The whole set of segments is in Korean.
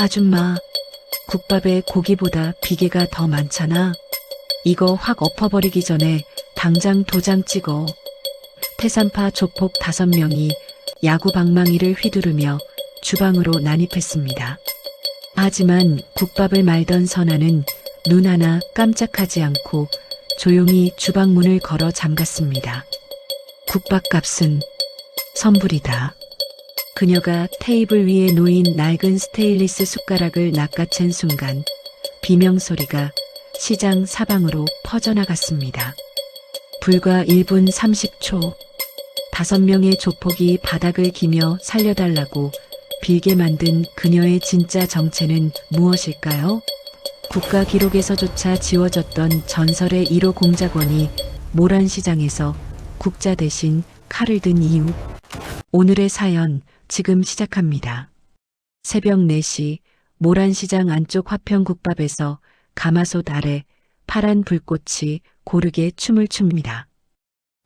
아줌마, 국밥에 고기보다 비계가 더 많잖아. 이거 확 엎어버리기 전에 당장 도장 찍어. 태산파 조폭 5명이 야구 방망이를 휘두르며 주방으로 난입했습니다. 하지만 국밥을 말던 선아는 눈 하나 깜짝하지 않고 조용히 주방 문을 걸어 잠갔습니다. 국밥값은 선불이다. 그녀가 테이블 위에 놓인 낡은 스테인리스 숟가락을 낚아챈 순간 비명소리가 시장 사방으로 퍼져나갔습니다. 불과 1분 30초, 5명의 조폭이 바닥을 기며 살려달라고 빌게 만든 그녀의 진짜 정체는 무엇일까요? 국가 기록에서조차 지워졌던 전설의 1호 공작원이 모란시장에서 국자 대신 칼을 든 이유. 오늘의 사연 지금 시작합니다. 새벽 4시 모란시장 안쪽 화평국밥에서 가마솥 아래 파란 불꽃이 고르게 춤을 춥니다.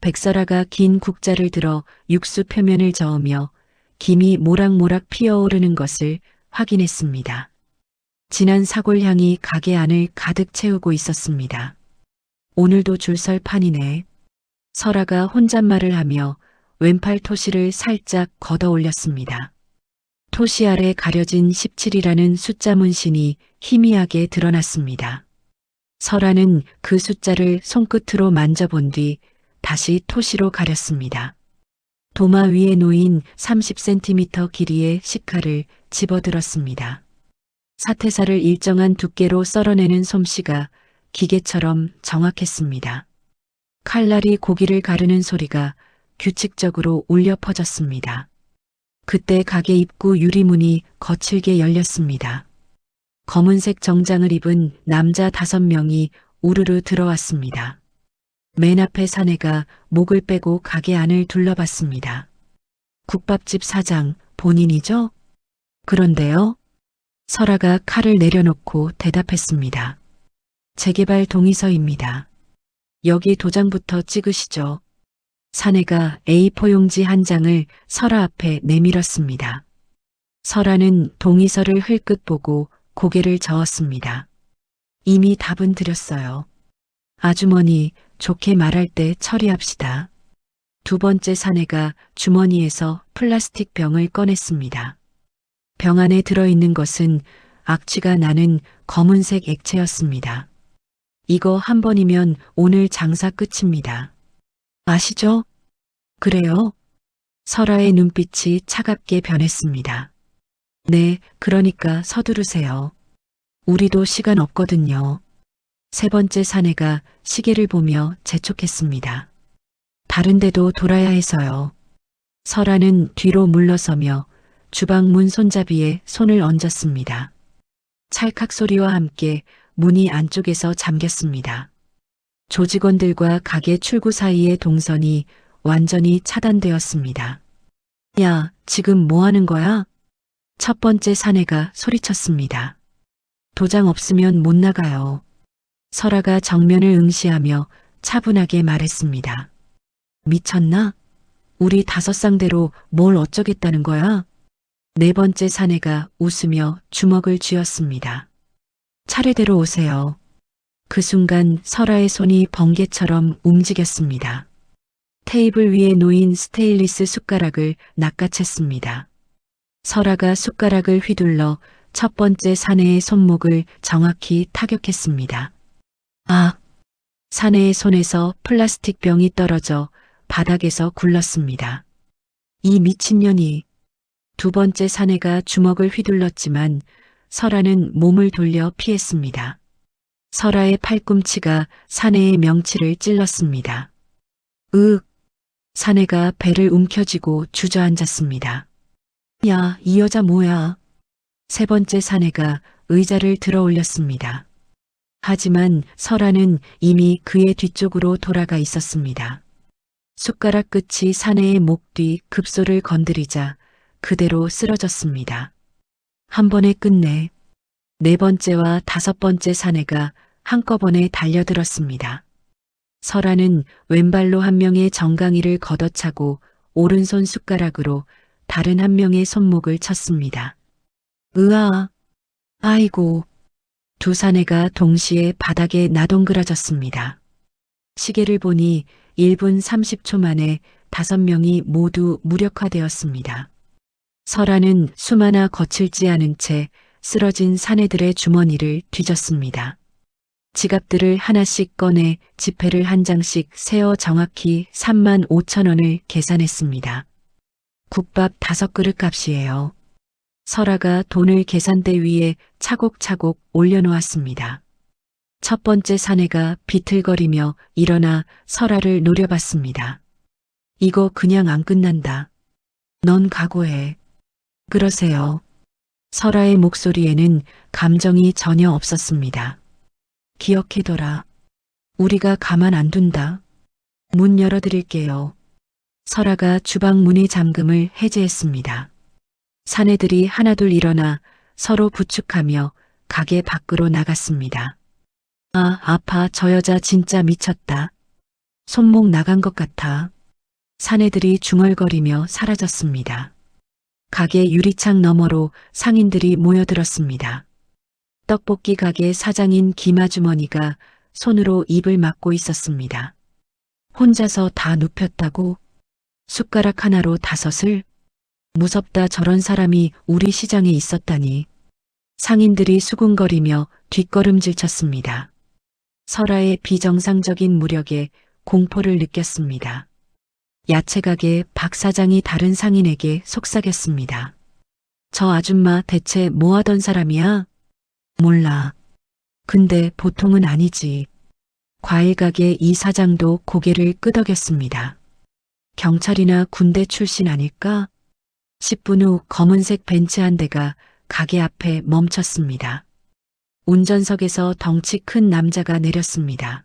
백설아가 긴 국자를 들어 육수 표면을 저으며 김이 모락모락 피어오르는 것을 확인했습니다. 진한 사골향이 가게 안을 가득 채우고 있었습니다. 오늘도 줄 설 판이네. 설아가 혼잣말을 하며 왼팔 토시를 살짝 걷어 올렸습니다. 토시 아래 가려진 17이라는 숫자 문신이 희미하게 드러났습니다. 설아는 그 숫자를 손끝으로 만져본 뒤 다시 토시로 가렸습니다. 도마 위에 놓인 30cm 길이의 식칼을 집어들었습니다. 사태사를 일정한 두께로 썰어내는 솜씨가 기계처럼 정확했습니다. 칼날이 고기를 가르는 소리가 규칙적으로 울려 퍼졌습니다. 그때 가게 입구 유리문이 거칠게 열렸습니다. 검은색 정장을 입은 남자 5명이 우르르 들어왔습니다. 맨 앞에 사내가 목을 빼고 가게 안을 둘러봤습니다. 국밥집 사장 본인이죠? 그런데요? 설아가 칼을 내려놓고 대답했습니다. 재개발 동의서입니다. 여기 도장부터 찍으시죠. 사내가 A4 용지 한 장을 설아 앞에 내밀었습니다. 설아는 동의서를 흘끗 보고 고개를 저었습니다. 이미 답은 드렸어요. 아주머니, 좋게 말할 때 처리합시다. 두 번째 사내가 주머니에서 플라스틱 병을 꺼냈습니다. 병 안에 들어있는 것은 악취가 나는 검은색 액체였습니다. 이거 한 번이면 오늘 장사 끝입니다. 아시죠? 그래요? 설아의 눈빛이 차갑게 변했습니다. 네, 그러니까 서두르세요. 우리도 시간 없거든요. 세 번째 사내가 시계를 보며 재촉했습니다. 다른 데도 돌아야 해서요. 설아는 뒤로 물러서며 주방 문 손잡이에 손을 얹었습니다. 찰칵 소리와 함께 문이 안쪽에서 잠겼습니다. 조직원들과 가게 출구 사이의 동선이 완전히 차단되었습니다. 야, 지금 뭐 하는 거야? 첫 번째 사내가 소리쳤습니다. 도장 없으면 못 나가요. 설아가 정면을 응시하며 차분하게 말했습니다. 미쳤나? 우리 5쌍대로 뭘 어쩌겠다는 거야? 네 번째 사내가 웃으며 주먹을 쥐었습니다. 차례대로 오세요. 그 순간 설아의 손이 번개처럼 움직였습니다. 테이블 위에 놓인 스테인리스 숟가락을 낚아챘습니다. 설아가 숟가락을 휘둘러 첫 번째 사내의 손목을 정확히 타격했습니다. 아! 사내의 손에서 플라스틱 병이 떨어져 바닥에서 굴렀습니다. 이 미친년이. 두 번째 사내가 주먹을 휘둘렀지만 설아는 몸을 돌려 피했습니다. 설아의 팔꿈치가 사내의 명치를 찔렀습니다. 으윽! 사내가 배를 움켜쥐고 주저앉았습니다. 야, 이 여자 뭐야? 세 번째 사내가 의자를 들어 올렸습니다. 하지만 설아는 이미 그의 뒤쪽으로 돌아가 있었습니다. 숟가락 끝이 사내의 목 뒤 급소를 건드리자 그대로 쓰러졌습니다. 한 번에 끝내. 네 번째와 다섯 번째 사내가 한꺼번에 달려들었습니다. 설아는 왼발로 한 명의 정강이를 걷어차고 오른손 숟가락으로 다른 한 명의 손목을 쳤습니다. 으아! 아이고, 두 사내가 동시에 바닥에 나동그라졌습니다. 시계를 보니 1분 30초 만에 5명이 모두 무력화되었습니다. 설아는 숨 하나 거칠지 않은 채 쓰러진 사내들의 주머니를 뒤졌습니다. 지갑들을 하나씩 꺼내 지폐를 한 장씩 세어 정확히 3만 5천 원을 계산했습니다. 국밥 5그릇 값이에요. 설아가 돈을 계산대 위에 차곡차곡 올려놓았습니다. 첫 번째 사내가 비틀거리며 일어나 설아를 노려봤습니다. 이거 그냥 안 끝난다. 넌 각오해. 그러세요. 설아의 목소리에는 감정이 전혀 없었습니다. 기억해둬라. 우리가 가만 안 둔다. 문 열어드릴게요. 설아가 주방 문의 잠금을 해제했습니다. 사내들이 하나둘 일어나 서로 부축하며 가게 밖으로 나갔습니다. 아, 아파. 저 여자 진짜 미쳤다. 손목 나간 것 같아. 사내들이 중얼거리며 사라졌습니다. 가게 유리창 너머로 상인들이 모여들었습니다. 떡볶이 가게 사장인 김아주머니가 손으로 입을 막고 있었습니다. 혼자서 다 눕혔다고? 숟가락 하나로 5을? 무섭다. 저런 사람이 우리 시장에 있었다니. 상인들이 수군거리며 뒷걸음질 쳤습니다. 설아의 비정상적인 무력에 공포를 느꼈습니다. 야채가게 박 사장이 다른 상인에게 속삭였습니다. 저 아줌마 대체 뭐 하던 사람이야? 몰라. 근데 보통은 아니지. 과일가게 이 사장도 고개를 끄덕였습니다. 경찰이나 군대 출신 아닐까? 10분 후 검은색 벤츠 한 대가 가게 앞에 멈췄습니다. 운전석에서 덩치 큰 남자가 내렸습니다.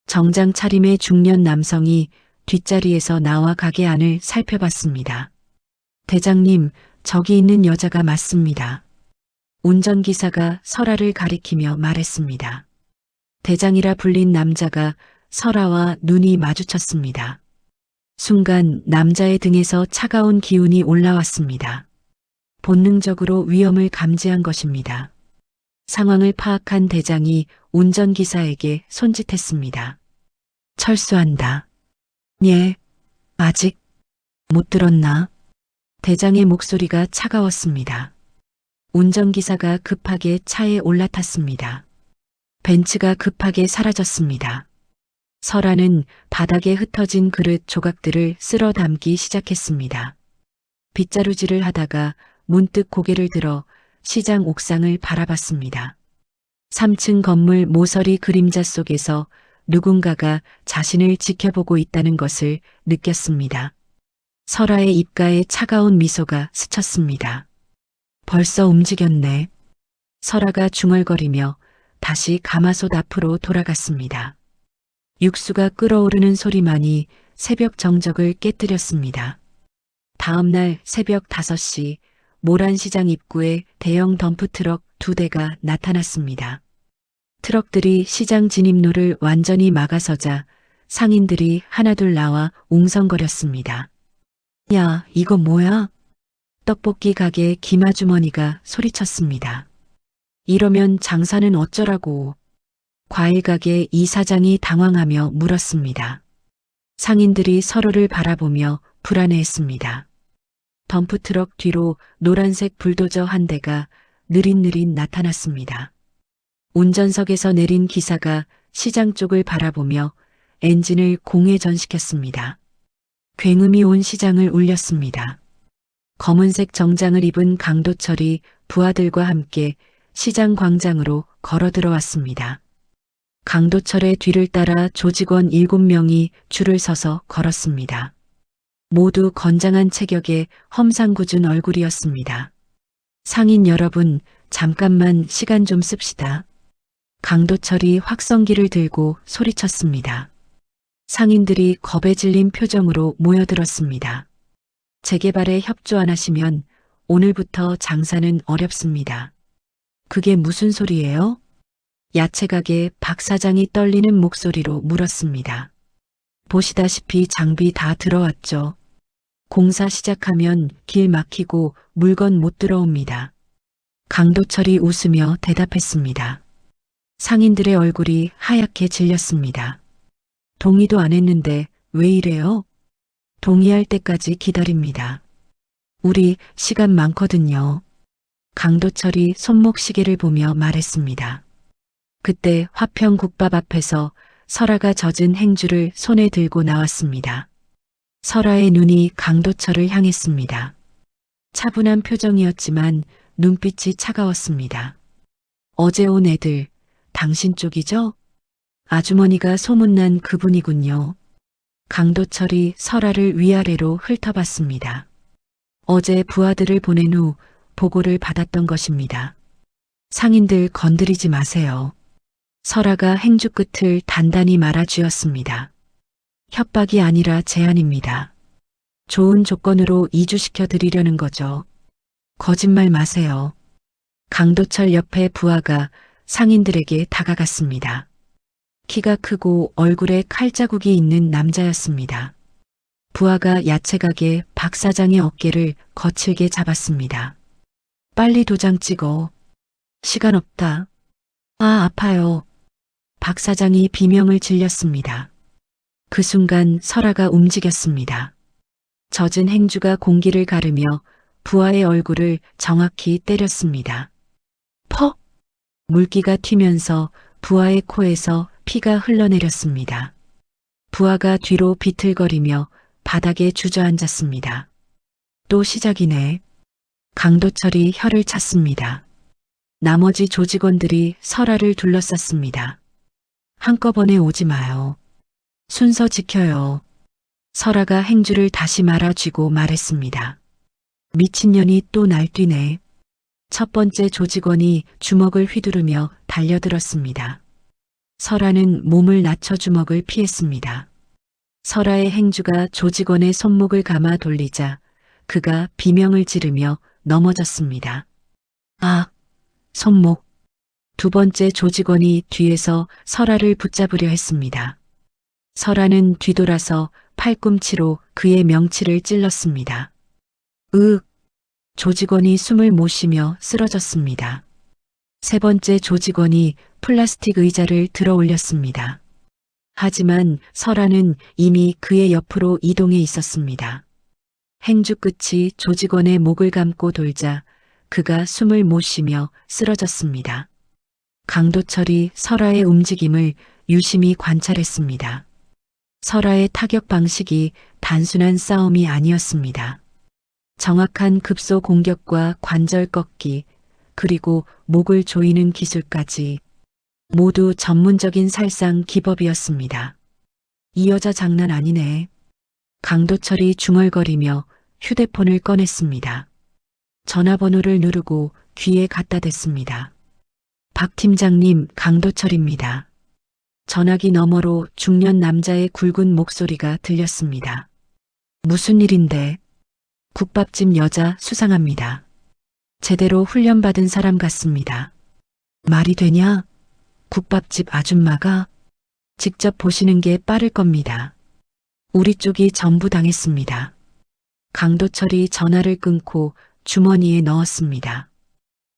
정장 차림의 중년 남성이 뒷자리에서 나와 가게 안을 살펴봤습니다. 대장님, 저기 있는 여자가 맞습니다. 운전기사가 설아를 가리키며 말했습니다. 대장이라 불린 남자가 설아와 눈이 마주쳤습니다. 순간 남자의 등에서 차가운 기운이 올라왔습니다. 본능적으로 위험을 감지한 것입니다. 상황을 파악한 대장이 운전기사에게 손짓했습니다. 철수한다. 예, 아직 못 들었나? 대장의 목소리가 차가웠습니다. 운전기사가 급하게 차에 올라탔습니다. 벤츠가 급하게 사라졌습니다. 설아는 바닥에 흩어진 그릇 조각들을 쓸어 담기 시작했습니다. 빗자루질을 하다가 문득 고개를 들어 시장 옥상을 바라봤습니다. 3층 건물 모서리 그림자 속에서 누군가가 자신을 지켜보고 있다는 것을 느꼈습니다. 설아의 입가에 차가운 미소가 스쳤습니다. 벌써 움직였네. 설아가 중얼거리며 다시 가마솥 앞으로 돌아갔습니다. 육수가 끓어오르는 소리만이 새벽 정적을 깨뜨렸습니다. 다음 날 새벽 5시 모란시장 입구에 대형 덤프트럭 2대가 나타났습니다. 트럭들이 시장 진입로를 완전히 막아서자 상인들이 하나둘 나와 웅성거렸습니다. 야, 이거 뭐야? 떡볶이 가게 김아주머니가 소리쳤습니다. 이러면 장사는 어쩌라고. 과일 가게 이 사장이 당황하며 물었습니다. 상인들이 서로를 바라보며 불안해했습니다. 덤프트럭 뒤로 노란색 불도저 한 대가 느릿느릿 나타났습니다. 운전석에서 내린 기사가 시장 쪽을 바라보며 엔진을 공회전시켰습니다. 굉음이 온 시장을 울렸습니다. 검은색 정장을 입은 강도철이 부하들과 함께 시장 광장으로 걸어 들어왔습니다. 강도철의 뒤를 따라 조직원 7명이 줄을 서서 걸었습니다. 모두 건장한 체격에 험상궂은 얼굴이었습니다. 상인 여러분, 잠깐만 시간 좀 씁시다. 강도철이 확성기를 들고 소리쳤습니다. 상인들이 겁에 질린 표정으로 모여들었습니다. 재개발에 협조 안 하시면 오늘부터 장사는 어렵습니다. 그게 무슨 소리예요? 야채가게 박 사장이 떨리는 목소리로 물었습니다. 보시다시피 장비 다 들어왔죠. 공사 시작하면 길 막히고 물건 못 들어옵니다. 강도철이 웃으며 대답했습니다. 상인들의 얼굴이 하얗게 질렸습니다. 동의도 안 했는데 왜 이래요? 동의할 때까지 기다립니다. 우리 시간 많거든요. 강도철이 손목시계를 보며 말했습니다. 그때 화평 국밥 앞에서 설아가 젖은 행주를 손에 들고 나왔습니다. 설아의 눈이 강도철을 향했습니다. 차분한 표정이었지만 눈빛이 차가웠습니다. 어제 온 애들, 당신 쪽이죠? 아주머니가 소문난 그분이군요. 강도철이 설아를 위아래로 훑어봤습니다. 어제 부하들을 보낸 후 보고를 받았던 것입니다. 상인들 건드리지 마세요. 설아가 행주 끝을 단단히 말아쥐었습니다. 협박이 아니라 제안입니다. 좋은 조건으로 이주시켜 드리려는 거죠. 거짓말 마세요. 강도철 옆에 부하가 상인들에게 다가갔습니다. 키가 크고 얼굴에 칼자국이 있는 남자였습니다. 부하가 야채가게 박 사장의 어깨를 거칠게 잡았습니다. 빨리 도장 찍어. 시간 없다. 아, 아파요. 박 사장이 비명을 질렸습니다. 그 순간 설아가 움직였습니다. 젖은 행주가 공기를 가르며 부하의 얼굴을 정확히 때렸습니다. 퍽! 물기가 튀면서 부하의 코에서 피가 흘러내렸습니다. 부하가 뒤로 비틀거리며 바닥에 주저앉았습니다. 또 시작이네. 강도철이 혀를 찼습니다. 나머지 조직원들이 설아를 둘러쌌습니다. 한꺼번에 오지 마요. 순서 지켜요. 설아가 행주를 다시 말아쥐고 말했습니다. 미친년이 또 날뛰네. 첫 번째 조직원이 주먹을 휘두르며 달려들었습니다. 설아는 몸을 낮춰 주먹을 피했습니다. 설아의 행주가 조직원의 손목을 감아 돌리자 그가 비명을 지르며 넘어졌습니다. 아, 손목. 두 번째 조직원이 뒤에서 설아를 붙잡으려 했습니다. 설아는 뒤돌아서 팔꿈치로 그의 명치를 찔렀습니다. 으윽. 조직원이 숨을 못 쉬며 쓰러졌습니다. 세 번째 조직원이 플라스틱 의자를 들어 올렸습니다. 하지만 설아는 이미 그의 옆으로 이동해 있었습니다. 행주 끝이 조직원의 목을 감고 돌자 그가 숨을 못 쉬며 쓰러졌습니다. 강도철이 설아의 움직임을 유심히 관찰했습니다. 설아의 타격 방식이 단순한 싸움이 아니었습니다. 정확한 급소 공격과 관절 꺾기, 그리고 목을 조이는 기술까지 모두 전문적인 살상 기법이었습니다. 이 여자 장난 아니네. 강도철이 중얼거리며 휴대폰을 꺼냈습니다. 전화번호를 누르고 귀에 갖다 댔습니다. 박 팀장님, 강도철입니다. 전화기 너머로 중년 남자의 굵은 목소리가 들렸습니다. 무슨 일인데? 국밥집 여자 수상합니다. 제대로 훈련받은 사람 같습니다. 말이 되냐? 국밥집 아줌마가? 직접 보시는 게 빠를 겁니다. 우리 쪽이 전부 당했습니다. 강도철이 전화를 끊고 주머니에 넣었습니다.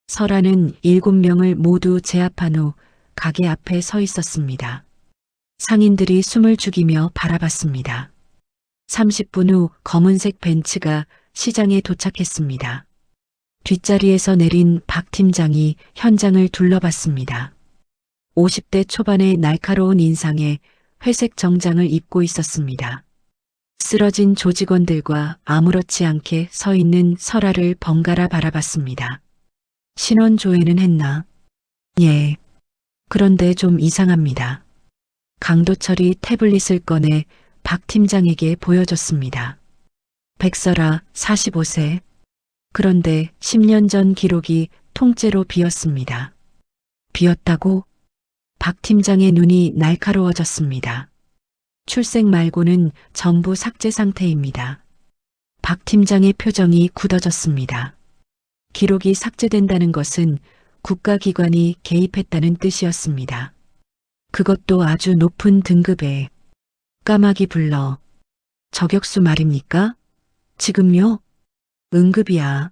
설아는 7명을 모두 제압한 후 가게 앞에 서 있었습니다. 상인들이 숨을 죽이며 바라봤습니다. 30분 후 검은색 벤츠가 시장에 도착했습니다. 뒷자리에서 내린 박 팀장이 현장을 둘러봤습니다. 50대 초반의 날카로운 인상에 회색 정장을 입고 있었습니다. 쓰러진 조직원들과 아무렇지 않게 서 있는 설아를 번갈아 바라봤습니다. 신원 조회는 했나? 예. 그런데 좀 이상합니다. 강도철이 태블릿을 꺼내 박 팀장에게 보여줬습니다. 백설아, 45세. 그런데 10년 전 기록이 통째로 비었습니다. 비었다고? 박 팀장의 눈이 날카로워졌습니다. 출생 말고는 전부 삭제 상태입니다. 박 팀장의 표정이 굳어졌습니다. 기록이 삭제된다는 것은 국가기관이 개입했다는 뜻이었습니다. 그것도 아주 높은 등급에. 까마귀 불러. 저격수 말입니까? 지금요? 응급이야.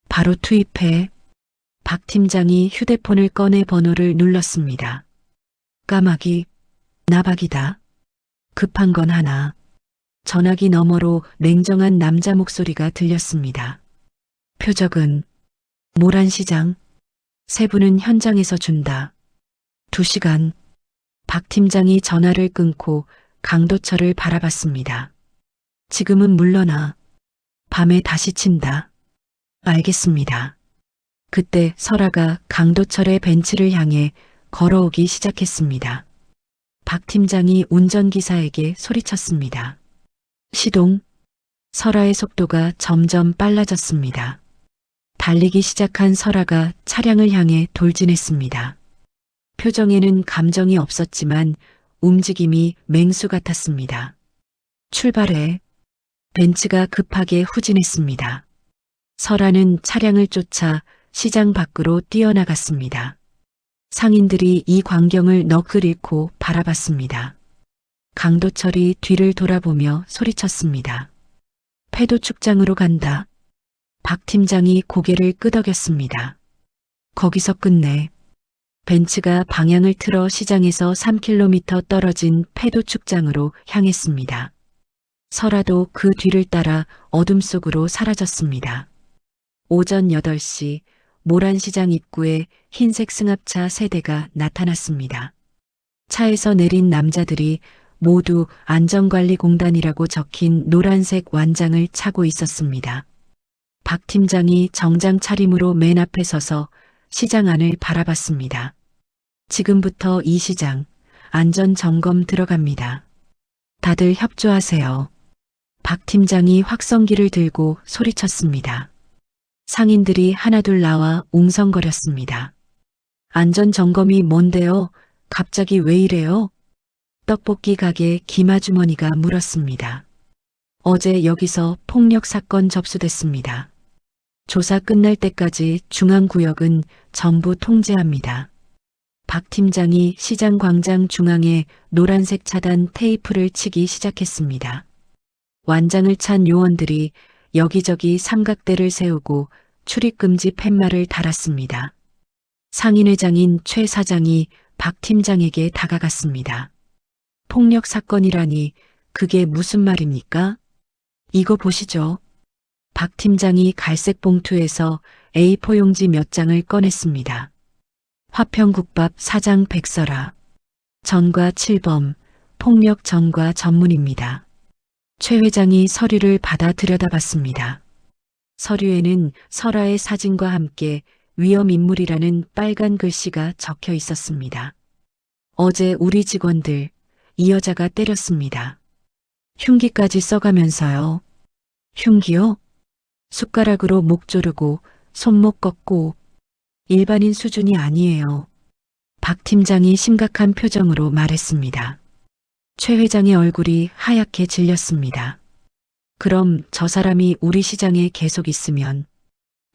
바로 투입해. 박 팀장이 휴대폰을 꺼내 번호를 눌렀습니다. 까마귀, 나박이다. 급한 건 하나. 전화기 너머로 냉정한 남자 목소리가 들렸습니다. 표적은 모란시장. 세부는 현장에서 준다. 2시간. 박 팀장이 전화를 끊고 강도철을 바라봤습니다. 지금은 물러나. 밤에 다시 친다. 알겠습니다. 그때 설아가 강도철의 벤츠를 향해 걸어오기 시작했습니다. 박 팀장이 운전기사에게 소리쳤습니다. 시동. 설아의 속도가 점점 빨라졌습니다. 달리기 시작한 설아가 차량을 향해 돌진했습니다. 표정에는 감정이 없었지만 움직임이 맹수 같았습니다. 출발해. 벤츠가 급하게 후진했습니다. 설아는 차량을 쫓아 시장 밖으로 뛰어나갔습니다. 상인들이 이 광경을 넋을 잃고 바라봤습니다. 강도철이 뒤를 돌아보며 소리쳤습니다. 패도 축장으로 간다. 박 팀장이 고개를 끄덕였습니다. 거기서 끝내. 벤츠가 방향을 틀어 시장에서 3km 떨어진 패도 축장으로 향했습니다. 설아도 그 뒤를 따라 어둠 속으로 사라졌습니다. 오전 8시 모란시장 입구에 흰색 승합차 3대가 나타났습니다. 차에서 내린 남자들이 모두 안전관리공단이라고 적힌 노란색 완장을 차고 있었습니다. 박 팀장이 정장 차림으로 맨 앞에 서서 시장 안을 바라봤습니다. 지금부터 이 시장 안전점검 들어갑니다. 다들 협조하세요. 박 팀장이 확성기를 들고 소리쳤습니다. 상인들이 하나둘 나와 웅성거렸습니다. 안전점검이 뭔데요? 갑자기 왜 이래요? 떡볶이 가게 김아주머니가 물었습니다. 어제 여기서 폭력 사건 접수됐습니다. 조사 끝날 때까지 중앙구역은 전부 통제합니다. 박 팀장이 시장 광장 중앙에 노란색 차단 테이프를 치기 시작했습니다. 완장을 찬 요원들이 여기저기 삼각대를 세우고 출입금지 팻말을 달았습니다. 상인회장인 최 사장이 박 팀장에게 다가갔습니다. 폭력 사건이라니 그게 무슨 말입니까? 이거 보시죠. 박 팀장이 갈색 봉투에서 A4 용지 몇 장을 꺼냈습니다. 화평국밥 사장 백설아. 전과 7범, 폭력 전과 전문입니다. 최 회장이 서류를 받아 들여다봤습니다. 서류에는 설아의 사진과 함께 위험인물이라는 빨간 글씨가 적혀 있었습니다. 어제 우리 직원들, 이 여자가 때렸습니다. 흉기까지 써가면서요. 흉기요? 숟가락으로 목 조르고 손목 꺾고 일반인 수준이 아니에요. 박 팀장이 심각한 표정으로 말했습니다. 최 회장의 얼굴이 하얗게 질렸습니다. 그럼 저 사람이 우리 시장에 계속 있으면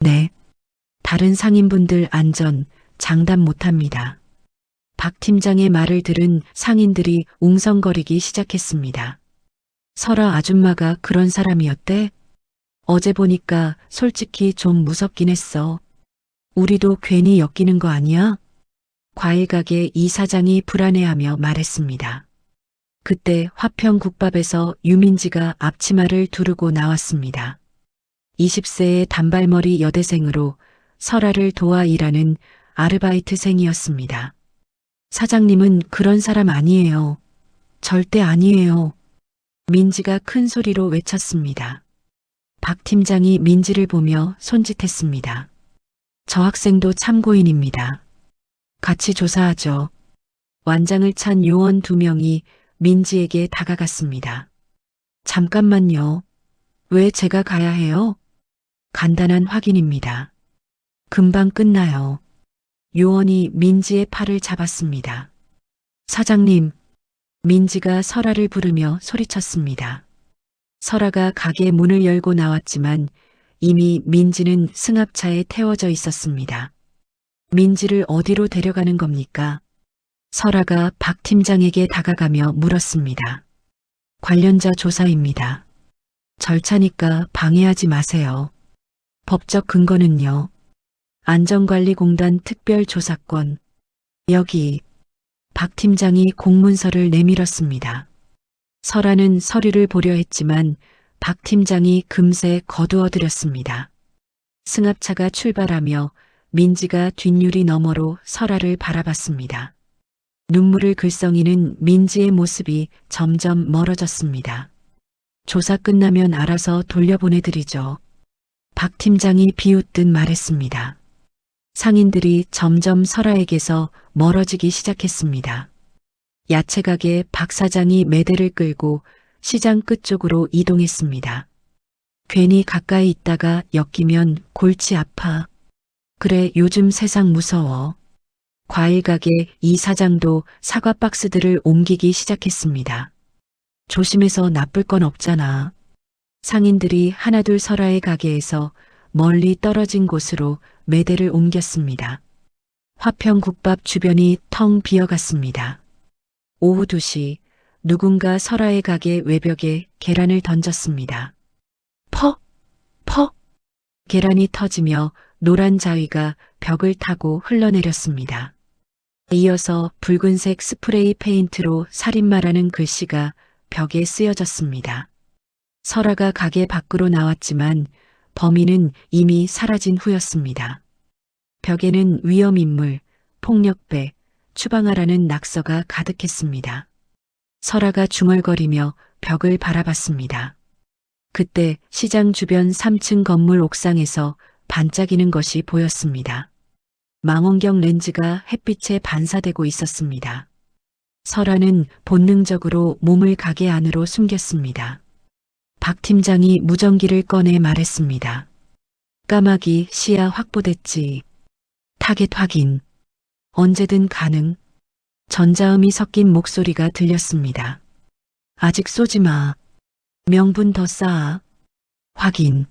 네, 다른 상인분들 안전 장담 못합니다. 박 팀장의 말을 들은 상인들이 웅성거리기 시작했습니다. 설아 아줌마가 그런 사람이었대? 어제 보니까 솔직히 좀 무섭긴 했어. 우리도 괜히 엮이는 거 아니야? 과일가게 이 사장이 불안해하며 말했습니다. 그때 화평국밥에서 유민지가 앞치마를 두르고 나왔습니다. 20세의 단발머리 여대생으로 설아를 도와 일하는 아르바이트생이었습니다. 사장님은 그런 사람 아니에요. 절대 아니에요. 민지가 큰 소리로 외쳤습니다. 박 팀장이 민지를 보며 손짓했습니다. 저 학생도 참고인입니다. 같이 조사하죠. 완장을 찬 요원 2명이 민지에게 다가갔습니다. 잠깐만요. 왜 제가 가야 해요? 간단한 확인입니다. 금방 끝나요. 요원이 민지의 팔을 잡았습니다. 사장님, 민지가 설아를 부르며 소리쳤습니다. 설아가 가게 문을 열고 나왔지만 이미 민지는 승합차에 태워져 있었습니다. 민지를 어디로 데려가는 겁니까? 설아가 박 팀장에게 다가가며 물었습니다. 관련자 조사입니다. 절차니까 방해하지 마세요. 법적 근거는요? 안전관리공단 특별조사권. 여기. 박 팀장이 공문서를 내밀었습니다. 설아는 서류를 보려 했지만 박 팀장이 금세 거두어들였습니다. 승합차가 출발하며 민지가 뒷유리 너머로 설아를 바라봤습니다. 눈물을 글썽이는 민지의 모습이 점점 멀어졌습니다. 조사 끝나면 알아서 돌려보내드리죠. 박 팀장이 비웃듯 말했습니다. 상인들이 점점 설아에게서 멀어지기 시작했습니다. 야채가게 박 사장이 매대를 끌고 시장 끝쪽으로 이동했습니다. 괜히 가까이 있다가 엮이면 골치 아파. 그래, 요즘 세상 무서워. 과일가게 이 사장도 사과 박스들을 옮기기 시작했습니다. 조심해서 나쁠 건 없잖아. 상인들이 하나둘 설아의 가게에서 멀리 떨어진 곳으로 매대를 옮겼습니다. 화평국밥 주변이 텅 비어갔습니다. 오후 2시 누군가 설아의 가게 외벽에 계란을 던졌습니다. 퍽! 퍽! 계란이 터지며 노란 자위가 벽을 타고 흘러내렸습니다. 이어서 붉은색 스프레이 페인트로 살인마라는 글씨가 벽에 쓰여졌습니다. 설아가 가게 밖으로 나왔지만 범인은 이미 사라진 후였습니다. 벽에는 위험인물, 폭력배, 추방하라는 낙서가 가득했습니다. 설아가 중얼거리며 벽을 바라봤습니다. 그때 시장 주변 3층 건물 옥상에서 반짝이는 것이 보였습니다. 망원경 렌즈가 햇빛에 반사되고 있었습니다. 설아는 본능적으로 몸을 가게 안으로 숨겼습니다. 박 팀장이 무전기를 꺼내 말했습니다. 까마귀 시야 확보됐지. 타겟 확인. 언제든 가능. 전자음이 섞인 목소리가 들렸습니다. 아직 쏘지 마. 명분 더 쌓아. 확인.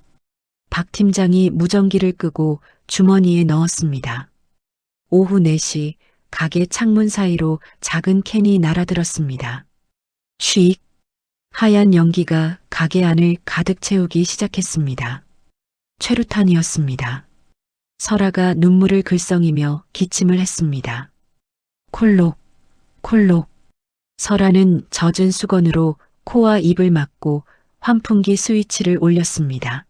박 팀장이 무전기를 끄고 주머니에 넣었습니다. 오후 4시 가게 창문 사이로 작은 캔이 날아들었습니다. 쉭. 하얀 연기가 가게 안을 가득 채우기 시작했습니다. 최루탄이었습니다. 설아가 눈물을 글썽이며 기침을 했습니다. 콜록, 콜록. 설아는 젖은 수건으로 코와 입을 막고 환풍기 스위치를 올렸습니다.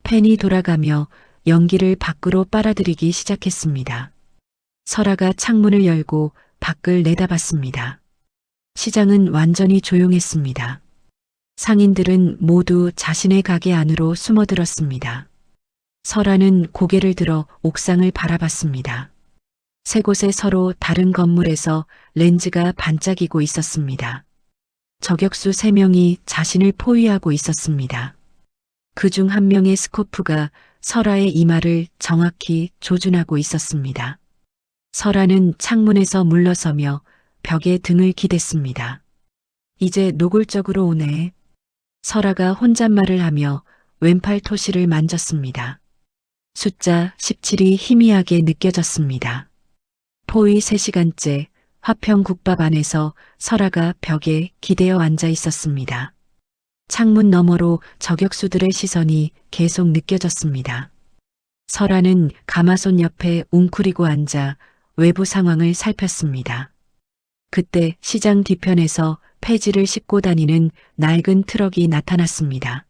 팬이 돌아가며 연기를 밖으로 빨아들이기 시작했습니다. 설아가 창문을 열고 밖을 내다봤습니다. 시장은 완전히 조용했습니다. 상인들은 모두 자신의 가게 안으로 숨어들었습니다. 설아는 고개를 들어 옥상을 바라봤습니다. 세 곳의 서로 다른 건물에서 렌즈가 반짝이고 있었습니다. 저격수 3명이 자신을 포위하고 있었습니다. 그중 한 명의 스코프가 설아의 이마를 정확히 조준하고 있었습니다. 설아는 창문에서 물러서며 벽에 등을 기댔습니다. 이제 노골적으로 오네. 설아가 혼잣말을 하며 왼팔 토시를 만졌습니다. 숫자 17이 희미하게 느껴졌습니다. 포위 3시간째 화평국밥 안에서 설아가 벽에 기대어 앉아 있었습니다. 창문 너머로 저격수들의 시선이 계속 느껴졌습니다. 설아는 가마솥 옆에 웅크리고 앉아 외부 상황을 살폈습니다. 그때 시장 뒤편에서 폐지를 싣고 다니는 낡은 트럭이 나타났습니다.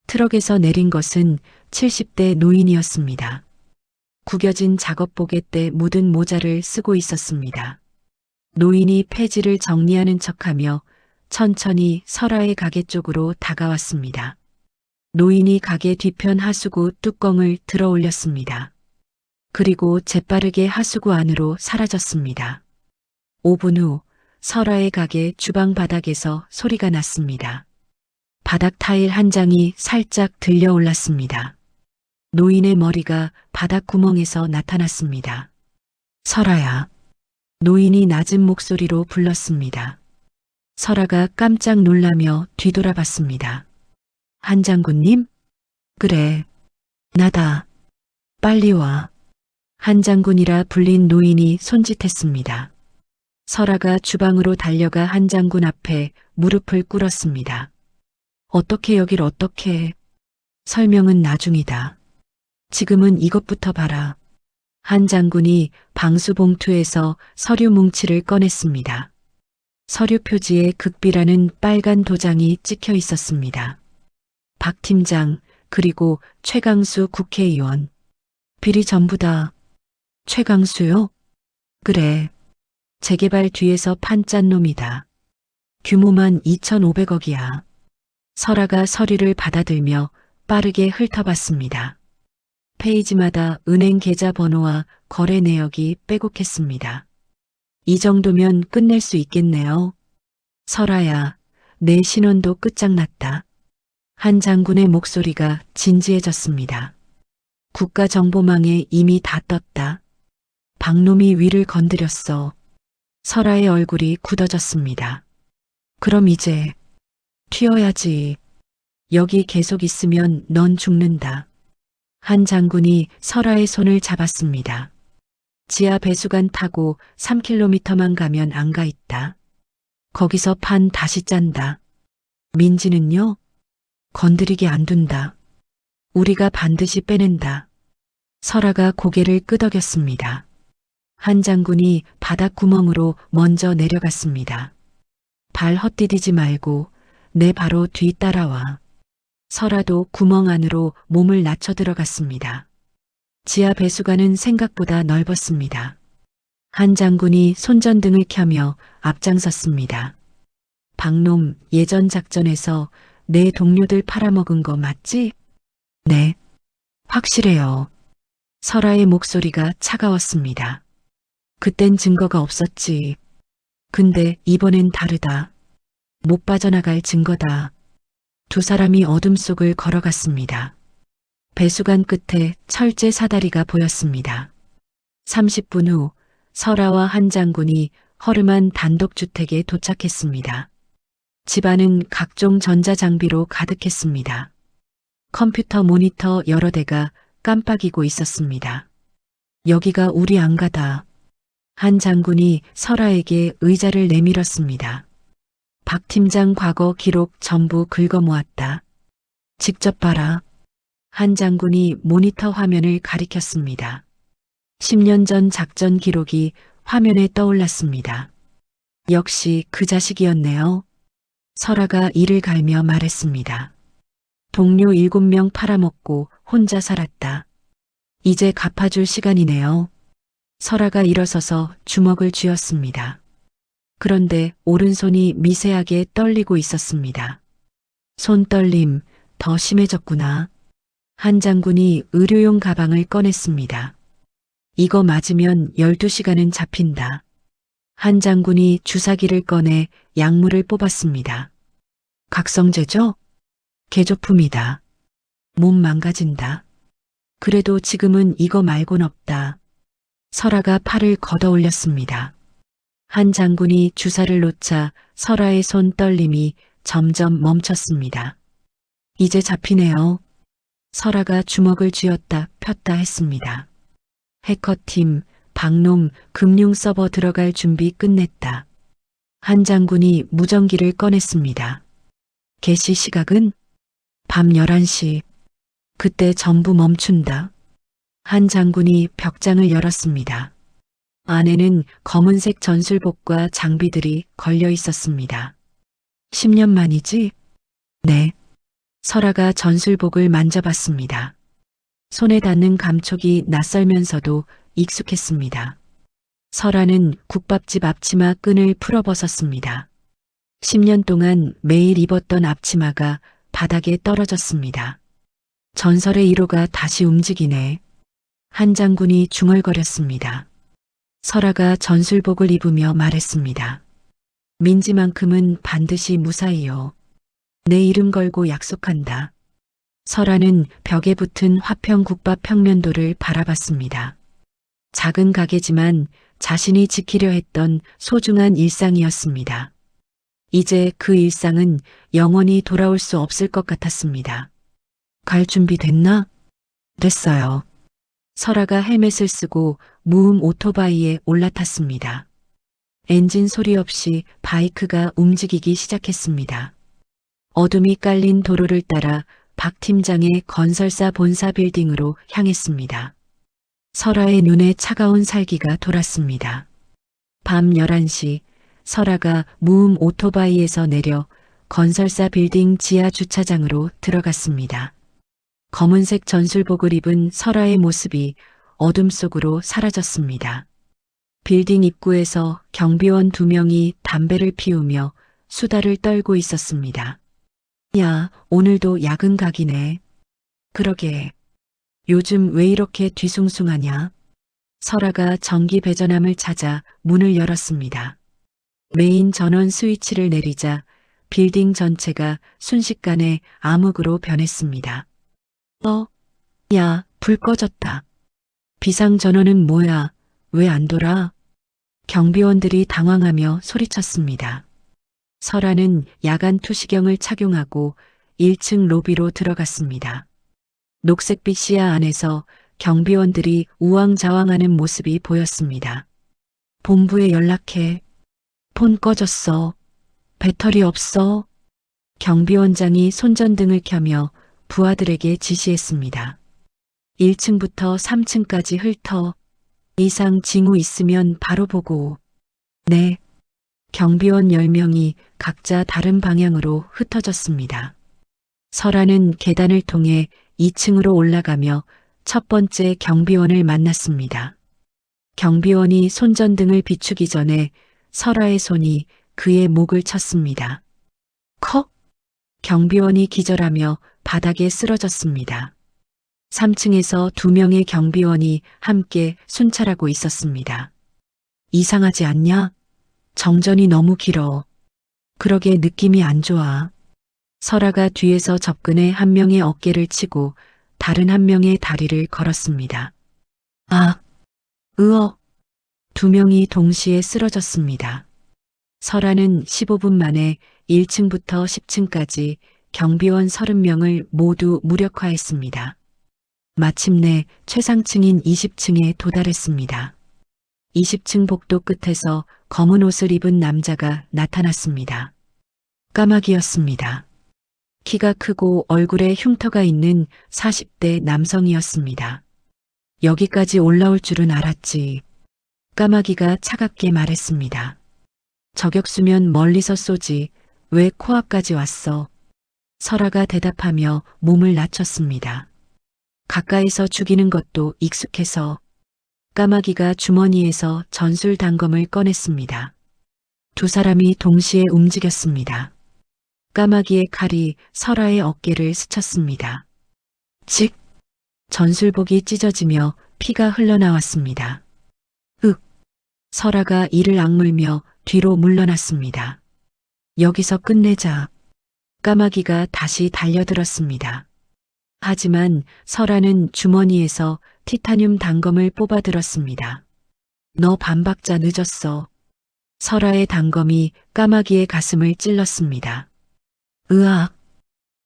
트럭에서 내린 것은 70대 노인이었습니다. 구겨진 작업복에 때 묻은 모자를 쓰고 있었습니다. 노인이 폐지를 정리하는 척하며 천천히 설아의 가게 쪽으로 다가왔습니다. 노인이 가게 뒤편 하수구 뚜껑을 들어 올렸습니다. 그리고 재빠르게 하수구 안으로 사라졌습니다. 5분 후 설아의 가게 주방 바닥에서 소리가 났습니다. 바닥 타일 한 장이 살짝 들려 올랐습니다. 노인의 머리가 바닥 구멍에서 나타났습니다. 설아야. 노인이 낮은 목소리로 불렀습니다. 설아가 깜짝 놀라며 뒤돌아봤습니다. 한 장군님? 그래, 나다. 빨리 와. 한 장군이라 불린 노인이 손짓했습니다. 설아가 주방으로 달려가 한 장군 앞에 무릎을 꿇었습니다. 어떻게 여길 어떻게? 설명은 나중이다. 지금은 이것부터 봐라. 한 장군이 방수봉투에서 서류 뭉치를 꺼냈습니다. 서류 표지에 극비라는 빨간 도장이 찍혀 있었습니다. 박 팀장, 그리고 최강수 국회의원. 비리 전부 다. 최강수요? 그래. 재개발 뒤에서 판짠 놈이다. 규모만 2,500억이야. 설아가 서류를 받아들며 빠르게 훑어봤습니다. 페이지마다 은행 계좌 번호와 거래 내역이 빼곡했습니다. 이 정도면 끝낼 수 있겠네요. 설아야, 내 신원도 끝장났다. 한 장군의 목소리가 진지해졌습니다. 국가정보망에 이미 다 떴다. 박놈이 위를 건드렸어. 설아의 얼굴이 굳어졌습니다. 그럼 이제 튀어야지. 여기 계속 있으면 넌 죽는다. 한 장군이 설아의 손을 잡았습니다. 지하 배수관 타고 3km만 가면 안가 있다. 거기서 판 다시 짠다. 민지는요? 건드리게 안 둔다. 우리가 반드시 빼낸다. 설아가 고개를 끄덕였습니다. 한 장군이 바닥구멍으로 먼저 내려갔습니다. 발 헛디디지 말고 내 바로 뒤 따라와. 설아도 구멍 안으로 몸을 낮춰 들어갔습니다. 지하 배수관은 생각보다 넓었습니다. 한 장군이 손전등을 켜며 앞장섰습니다. 박놈, 예전 작전에서 내 동료들 팔아먹은 거 맞지? 네. 확실해요. 설아의 목소리가 차가웠습니다. 그땐 증거가 없었지. 근데 이번엔 다르다. 못 빠져나갈 증거다. 두 사람이 어둠 속을 걸어갔습니다. 배수관 끝에 철제 사다리가 보였습니다. 30분 후 설아와 한 장군이 허름한 단독주택에 도착했습니다. 집안은 각종 전자장비로 가득했습니다. 컴퓨터 모니터 여러 대가 깜빡이고 있었습니다. 여기가 우리 안가다. 한 장군이 설아에게 의자를 내밀었습니다. 박 팀장 과거 기록 전부 긁어모았다. 직접 봐라. 한 장군이 모니터 화면을 가리켰습니다. 10년 전 작전 기록이 화면에 떠올랐습니다. 역시 그 자식이었네요. 설아가 이를 갈며 말했습니다. 동료 7명 팔아먹고 혼자 살았다. 이제 갚아줄 시간이네요. 설아가 일어서서 주먹을 쥐었습니다. 그런데 오른손이 미세하게 떨리고 있었습니다. 손떨림 더 심해졌구나. 한 장군이 의료용 가방을 꺼냈습니다. 이거 맞으면 12시간은 잡힌다. 한 장군이 주사기를 꺼내 약물을 뽑았습니다. 각성제죠? 개조품이다. 몸 망가진다. 그래도 지금은 이거 말곤 없다. 설아가 팔을 걷어 올렸습니다. 한 장군이 주사를 놓자 설아의 손 떨림이 점점 멈췄습니다. 이제 잡히네요. 설아가 주먹을 쥐었다 폈다 했습니다. 해커팀, 박놈, 금융 서버 들어갈 준비 끝냈다. 한 장군이 무전기를 꺼냈습니다. 개시 시각은 밤 11시. 그때 전부 멈춘다. 한 장군이 벽장을 열었습니다. 안에는 검은색 전술복과 장비들이 걸려 있었습니다. 10년 만이지? 네. 설아가 전술복을 만져봤습니다. 손에 닿는 감촉이 낯설면서도 익숙했습니다. 설아는 국밥집 앞치마 끈을 풀어벗었습니다. 10년 동안 매일 입었던 앞치마가 바닥에 떨어졌습니다. 전설의 1호가 다시 움직이네. 한 장군이 중얼거렸습니다. 설아가 전술복을 입으며 말했습니다. 민지만큼은 반드시 무사히요. 내 이름 걸고 약속한다. 설아는 벽에 붙은 화평 국밥 평면도를 바라봤습니다. 작은 가게지만 자신이 지키려 했던 소중한 일상이었습니다. 이제 그 일상은 영원히 돌아올 수 없을 것 같았습니다. 갈 준비 됐나? 됐어요. 설아가 헬멧을 쓰고 무음 오토바이에 올라탔습니다. 엔진 소리 없이 바이크가 움직이기 시작했습니다. 어둠이 깔린 도로를 따라 박 팀장의 건설사 본사 빌딩으로 향했습니다. 설아의 눈에 차가운 살기가 돌았습니다. 밤 11시 설아가 무음 오토바이에서 내려 건설사 빌딩 지하 주차장으로 들어갔습니다. 검은색 전술복을 입은 설아의 모습이 어둠 속으로 사라졌습니다. 빌딩 입구에서 경비원 2명이 담배를 피우며 수다를 떨고 있었습니다. 야, 오늘도 야근 각이네. 그러게. 요즘 왜 이렇게 뒤숭숭하냐? 설아가 전기 배전함을 찾아 문을 열었습니다. 메인 전원 스위치를 내리자 빌딩 전체가 순식간에 암흑으로 변했습니다. 야, 불 꺼졌다. 비상 전원은 뭐야? 왜 안 돌아? 경비원들이 당황하며 소리쳤습니다. 설아는 야간 투시경을 착용하고 1층 로비로 들어갔습니다. 녹색빛 시야 안에서 경비원들이 우왕좌왕하는 모습이 보였습니다. 본부에 연락해. 폰 꺼졌어. 배터리 없어. 경비원장이 손전등을 켜며 부하들에게 지시했습니다. 1층부터 3층까지 훑어. 이상 징후 있으면 바로 보고. 네. 경비원 10명이 각자 다른 방향으로 흩어졌습니다. 설아는 계단을 통해 2층으로 올라가며 첫 번째 경비원을 만났습니다. 경비원이 손전등을 비추기 전에 설아의 손이 그의 목을 쳤습니다. 컥! 경비원이 기절하며 바닥에 쓰러졌습니다. 3층에서 2명의 경비원이 함께 순찰하고 있었습니다. 이상하지 않냐? 정전이 너무 길어. 그러게 느낌이 안 좋아. 설아가 뒤에서 접근해 한 명의 어깨를 치고 다른 한 명의 다리를 걸었습니다. 아, 으어. 2명이 동시에 쓰러졌습니다. 설아는 15분 만에 1층부터 10층까지 경비원 30명을 모두 무력화했습니다. 마침내 최상층인 20층에 도달했습니다. 20층 복도 끝에서 검은 옷을 입은 남자가 나타났습니다. 까마귀였습니다. 키가 크고 얼굴에 흉터가 있는 40대 남성이었습니다. 여기까지 올라올 줄은 알았지. 까마귀가 차갑게 말했습니다. 저격수면 멀리서 쏘지 왜 코앞까지 왔어? 설아가 대답하며 몸을 낮췄습니다. 가까이서 죽이는 것도 익숙해서. 까마귀가 주머니에서 전술 단검을 꺼냈습니다. 2 사람이 동시에 움직였습니다. 까마귀의 칼이 설아의 어깨를 스쳤습니다. 직! 전술복이 찢어지며 피가 흘러나왔습니다. 설아가 이를 악물며 뒤로 물러났습니다. 여기서 끝내자. 까마귀가 다시 달려들었습니다. 하지만 설아는 주머니에서 티타늄 단검을 뽑아들었습니다. 너 반박자 늦었어. 설아의 단검이 까마귀의 가슴을 찔렀습니다. 으악!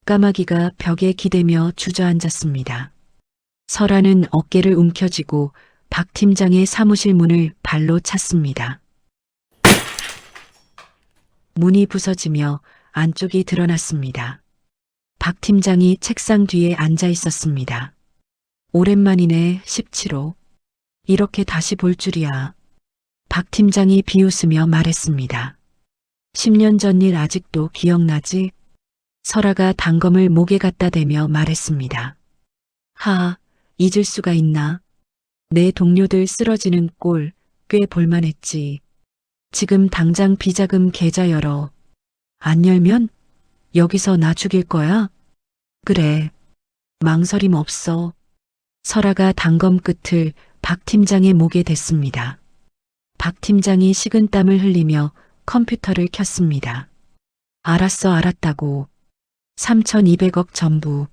까마귀가 벽에 기대며 주저앉았습니다. 설아는 어깨를 움켜쥐고 박 팀장의 사무실 문을 발로 찼습니다. 문이 부서지며 안쪽이 드러났습니다. 박 팀장이 책상 뒤에 앉아 있었습니다. 오랜만이네, 17호. 이렇게 다시 볼 줄이야. 박 팀장이 비웃으며 말했습니다. 10년 전 일 아직도 기억나지? 설아가 단검을 목에 갖다 대며 말했습니다. 하, 잊을 수가 있나? 내 동료들 쓰러지는 꼴 꽤 볼만했지. 지금 당장 비자금 계좌 열어. 안 열면 여기서 나 죽일 거야? 그래. 망설임 없어. 설아가 단검 끝을 박 팀장의 목에 댔습니다. 박 팀장이 식은땀을 흘리며 컴퓨터를 켰습니다. 알았어, 알았다고. 3,200억 전부.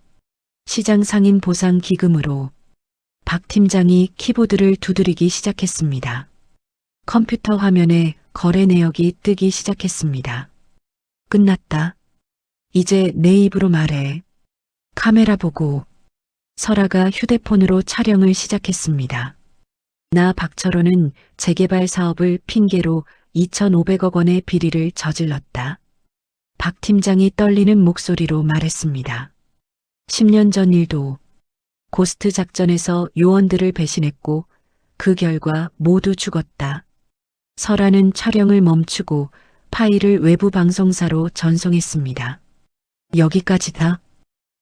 시장 상인 보상 기금으로. 박 팀장이 키보드를 두드리기 시작했습니다. 컴퓨터 화면에 거래 내역이 뜨기 시작했습니다. 끝났다. 이제 내 입으로 말해. 카메라 보고. 설아가 휴대폰으로 촬영을 시작했습니다. 나 박철호는 재개발 사업을 핑계로 2,500억 원의 비리를 저질렀다. 박 팀장이 떨리는 목소리로 말했습니다. 10년 전 일도 고스트 작전에서 요원들을 배신했고 그 결과 모두 죽었다. 설아는 촬영을 멈추고 파일을 외부 방송사로 전송했습니다. 여기까지다.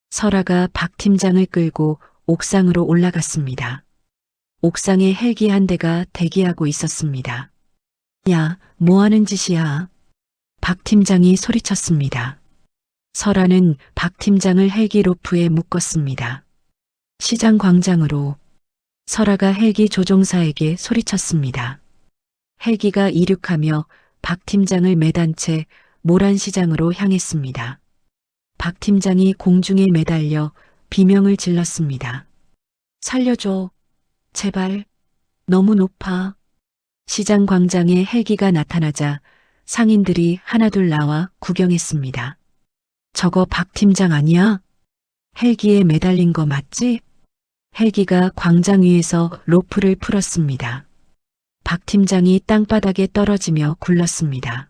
설아가 박 팀장을 끌고 옥상으로 올라갔습니다. 옥상에 헬기 한 대가 대기하고 있었습니다. 야, 뭐 하는 짓이야? 박 팀장이 소리쳤습니다. 설아는 박 팀장을 헬기 로프에 묶었습니다. 시장 광장으로. 설아가 헬기 조종사에게 소리쳤습니다. 헬기가 이륙하며 박 팀장을 매단 채 모란시장으로 향했습니다. 박 팀장이 공중에 매달려 비명을 질렀습니다. 살려줘. 제발. 너무 높아. 시장 광장에 헬기가 나타나자 상인들이 하나둘 나와 구경했습니다. 저거 박 팀장 아니야? 헬기에 매달린 거 맞지? 헬기가 광장 위에서 로프를 풀었습니다. 박 팀장이 땅바닥에 떨어지며 굴렀습니다.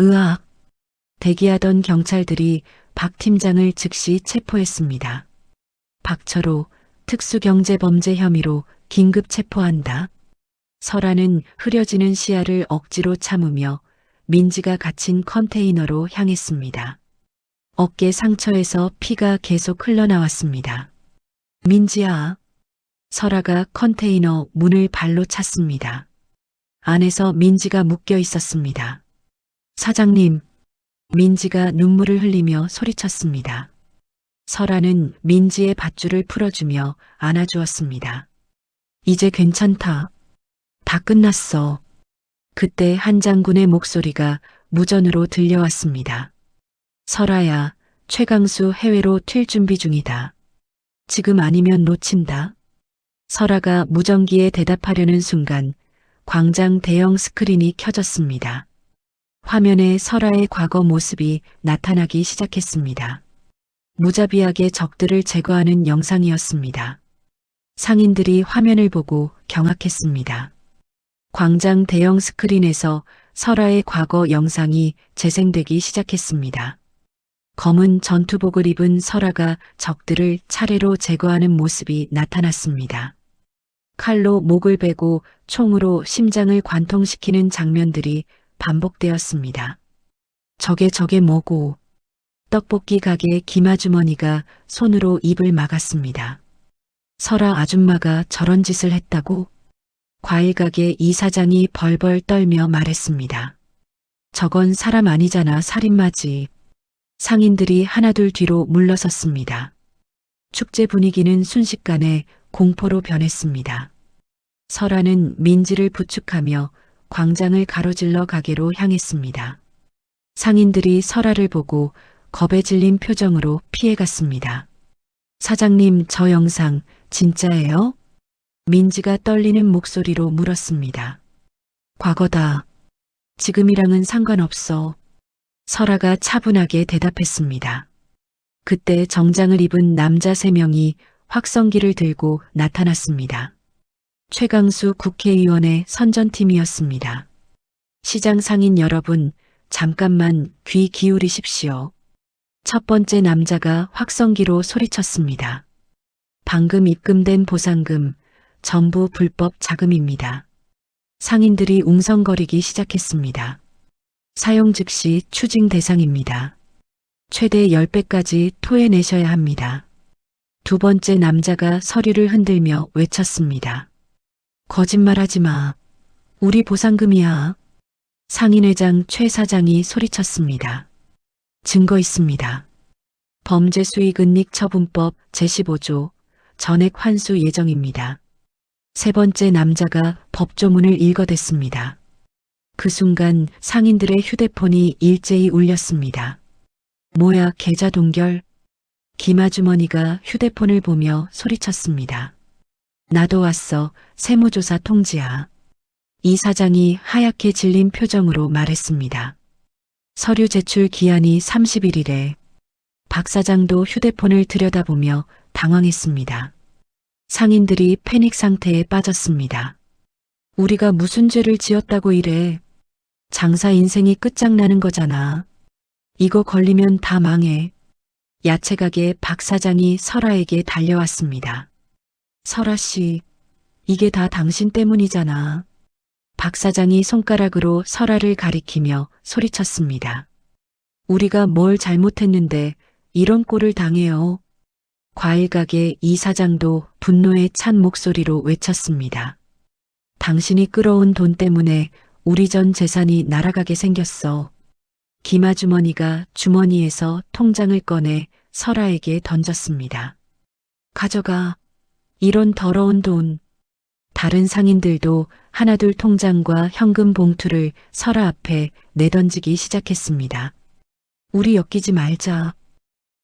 으악! 대기하던 경찰들이 박 팀장을 즉시 체포했습니다. 박철호 특수경제범죄 혐의로 긴급 체포한다. 설아는 흐려지는 시야를 억지로 참으며 민지가 갇힌 컨테이너로 향했습니다. 어깨 상처에서 피가 계속 흘러나왔습니다. 민지야. 설아가 컨테이너 문을 발로 찼습니다. 안에서 민지가 묶여 있었습니다. 사장님. 민지가 눈물을 흘리며 소리쳤습니다. 설아는 민지의 밧줄을 풀어주며 안아주었습니다. 이제 괜찮다. 다 끝났어. 그때 한 장군의 목소리가 무전으로 들려왔습니다. 설아야, 최강수 해외로 튈 준비 중이다. 지금 아니면 놓친다. 설아가 무전기에 대답하려는 순간 광장 대형 스크린이 켜졌습니다. 화면에 설아의 과거 모습이 나타나기 시작했습니다. 무자비하게 적들을 제거하는 영상이었습니다. 상인들이 화면을 보고 경악했습니다. 광장 대형 스크린에서 설아의 과거 영상이 재생되기 시작했습니다. 검은 전투복을 입은 설아가 적들을 차례로 제거하는 모습이 나타났습니다. 칼로 목을 베고 총으로 심장을 관통시키는 장면들이 반복되었습니다. 저게 뭐고. 떡볶이 가게 김아주머니가 손으로 입을 막았습니다. 설아 아줌마가 저런 짓을 했다고? 과일 가게 이사장이 벌벌 떨며 말했습니다. 저건 사람 아니잖아, 살인마지. 상인들이 하나둘 뒤로 물러섰습니다. 축제 분위기는 순식간에 공포로 변했습니다. 설아는 민지를 부축하며 광장을 가로질러 가게로 향했습니다. 상인들이 설아를 보고 겁에 질린 표정으로 피해갔습니다. 사장님, 저 영상 진짜예요? 민지가 떨리는 목소리로 물었습니다. 과거다. 지금이랑은 상관없어. 설아가 차분하게 대답했습니다. 그때 정장을 입은 남자 3명이 확성기를 들고 나타났습니다. 최강수 국회의원의 선전팀이었습니다. 시장 상인 여러분, 잠깐만 귀 기울이십시오. 첫 번째 남자가 확성기로 소리쳤습니다. 방금 입금된 보상금, 전부 불법 자금입니다. 상인들이 웅성거리기 시작했습니다. 사용 즉시 추징 대상입니다. 최대 10배까지 토해내셔야 합니다. 두 번째 남자가 서류를 흔들며 외쳤습니다. 거짓말하지 마. 우리 보상금이야. 상인회장 최 사장이 소리쳤습니다. 증거 있습니다. 범죄 수익 은닉 처분법 제15조 전액 환수 예정입니다. 세 번째 남자가 법조문을 읽어댔습니다. 그 순간 상인들의 휴대폰이 일제히 울렸습니다. 뭐야, 계좌 동결? 김아주머니가 휴대폰을 보며 소리쳤습니다. 나도 왔어. 세무조사 통지야. 이 사장이 하얗게 질린 표정으로 말했습니다. 서류 제출 기한이 30일이래. 박 사장도 휴대폰을 들여다보며 당황했습니다. 상인들이 패닉 상태에 빠졌습니다. 우리가 무슨 죄를 지었다고 이래. 장사 인생이 끝장나는 거잖아. 이거 걸리면 다 망해. 야채가게 박 사장이 설아에게 달려왔습니다. 설아 씨, 이게 다 당신 때문이잖아. 박 사장이 손가락으로 설아를 가리키며 소리쳤습니다. 우리가 뭘 잘못했는데 이런 꼴을 당해요. 과일 가게 이 사장도 분노에 찬 목소리로 외쳤습니다. 당신이 끌어온 돈 때문에 우리 전 재산이 날아가게 생겼어. 김 아주머니가 주머니에서 통장을 꺼내 설아에게 던졌습니다. 가져가. 이런 더러운 돈. 다른 상인들도 하나둘 통장과 현금 봉투를 설아 앞에 내던지기 시작했습니다. 우리 엮이지 말자.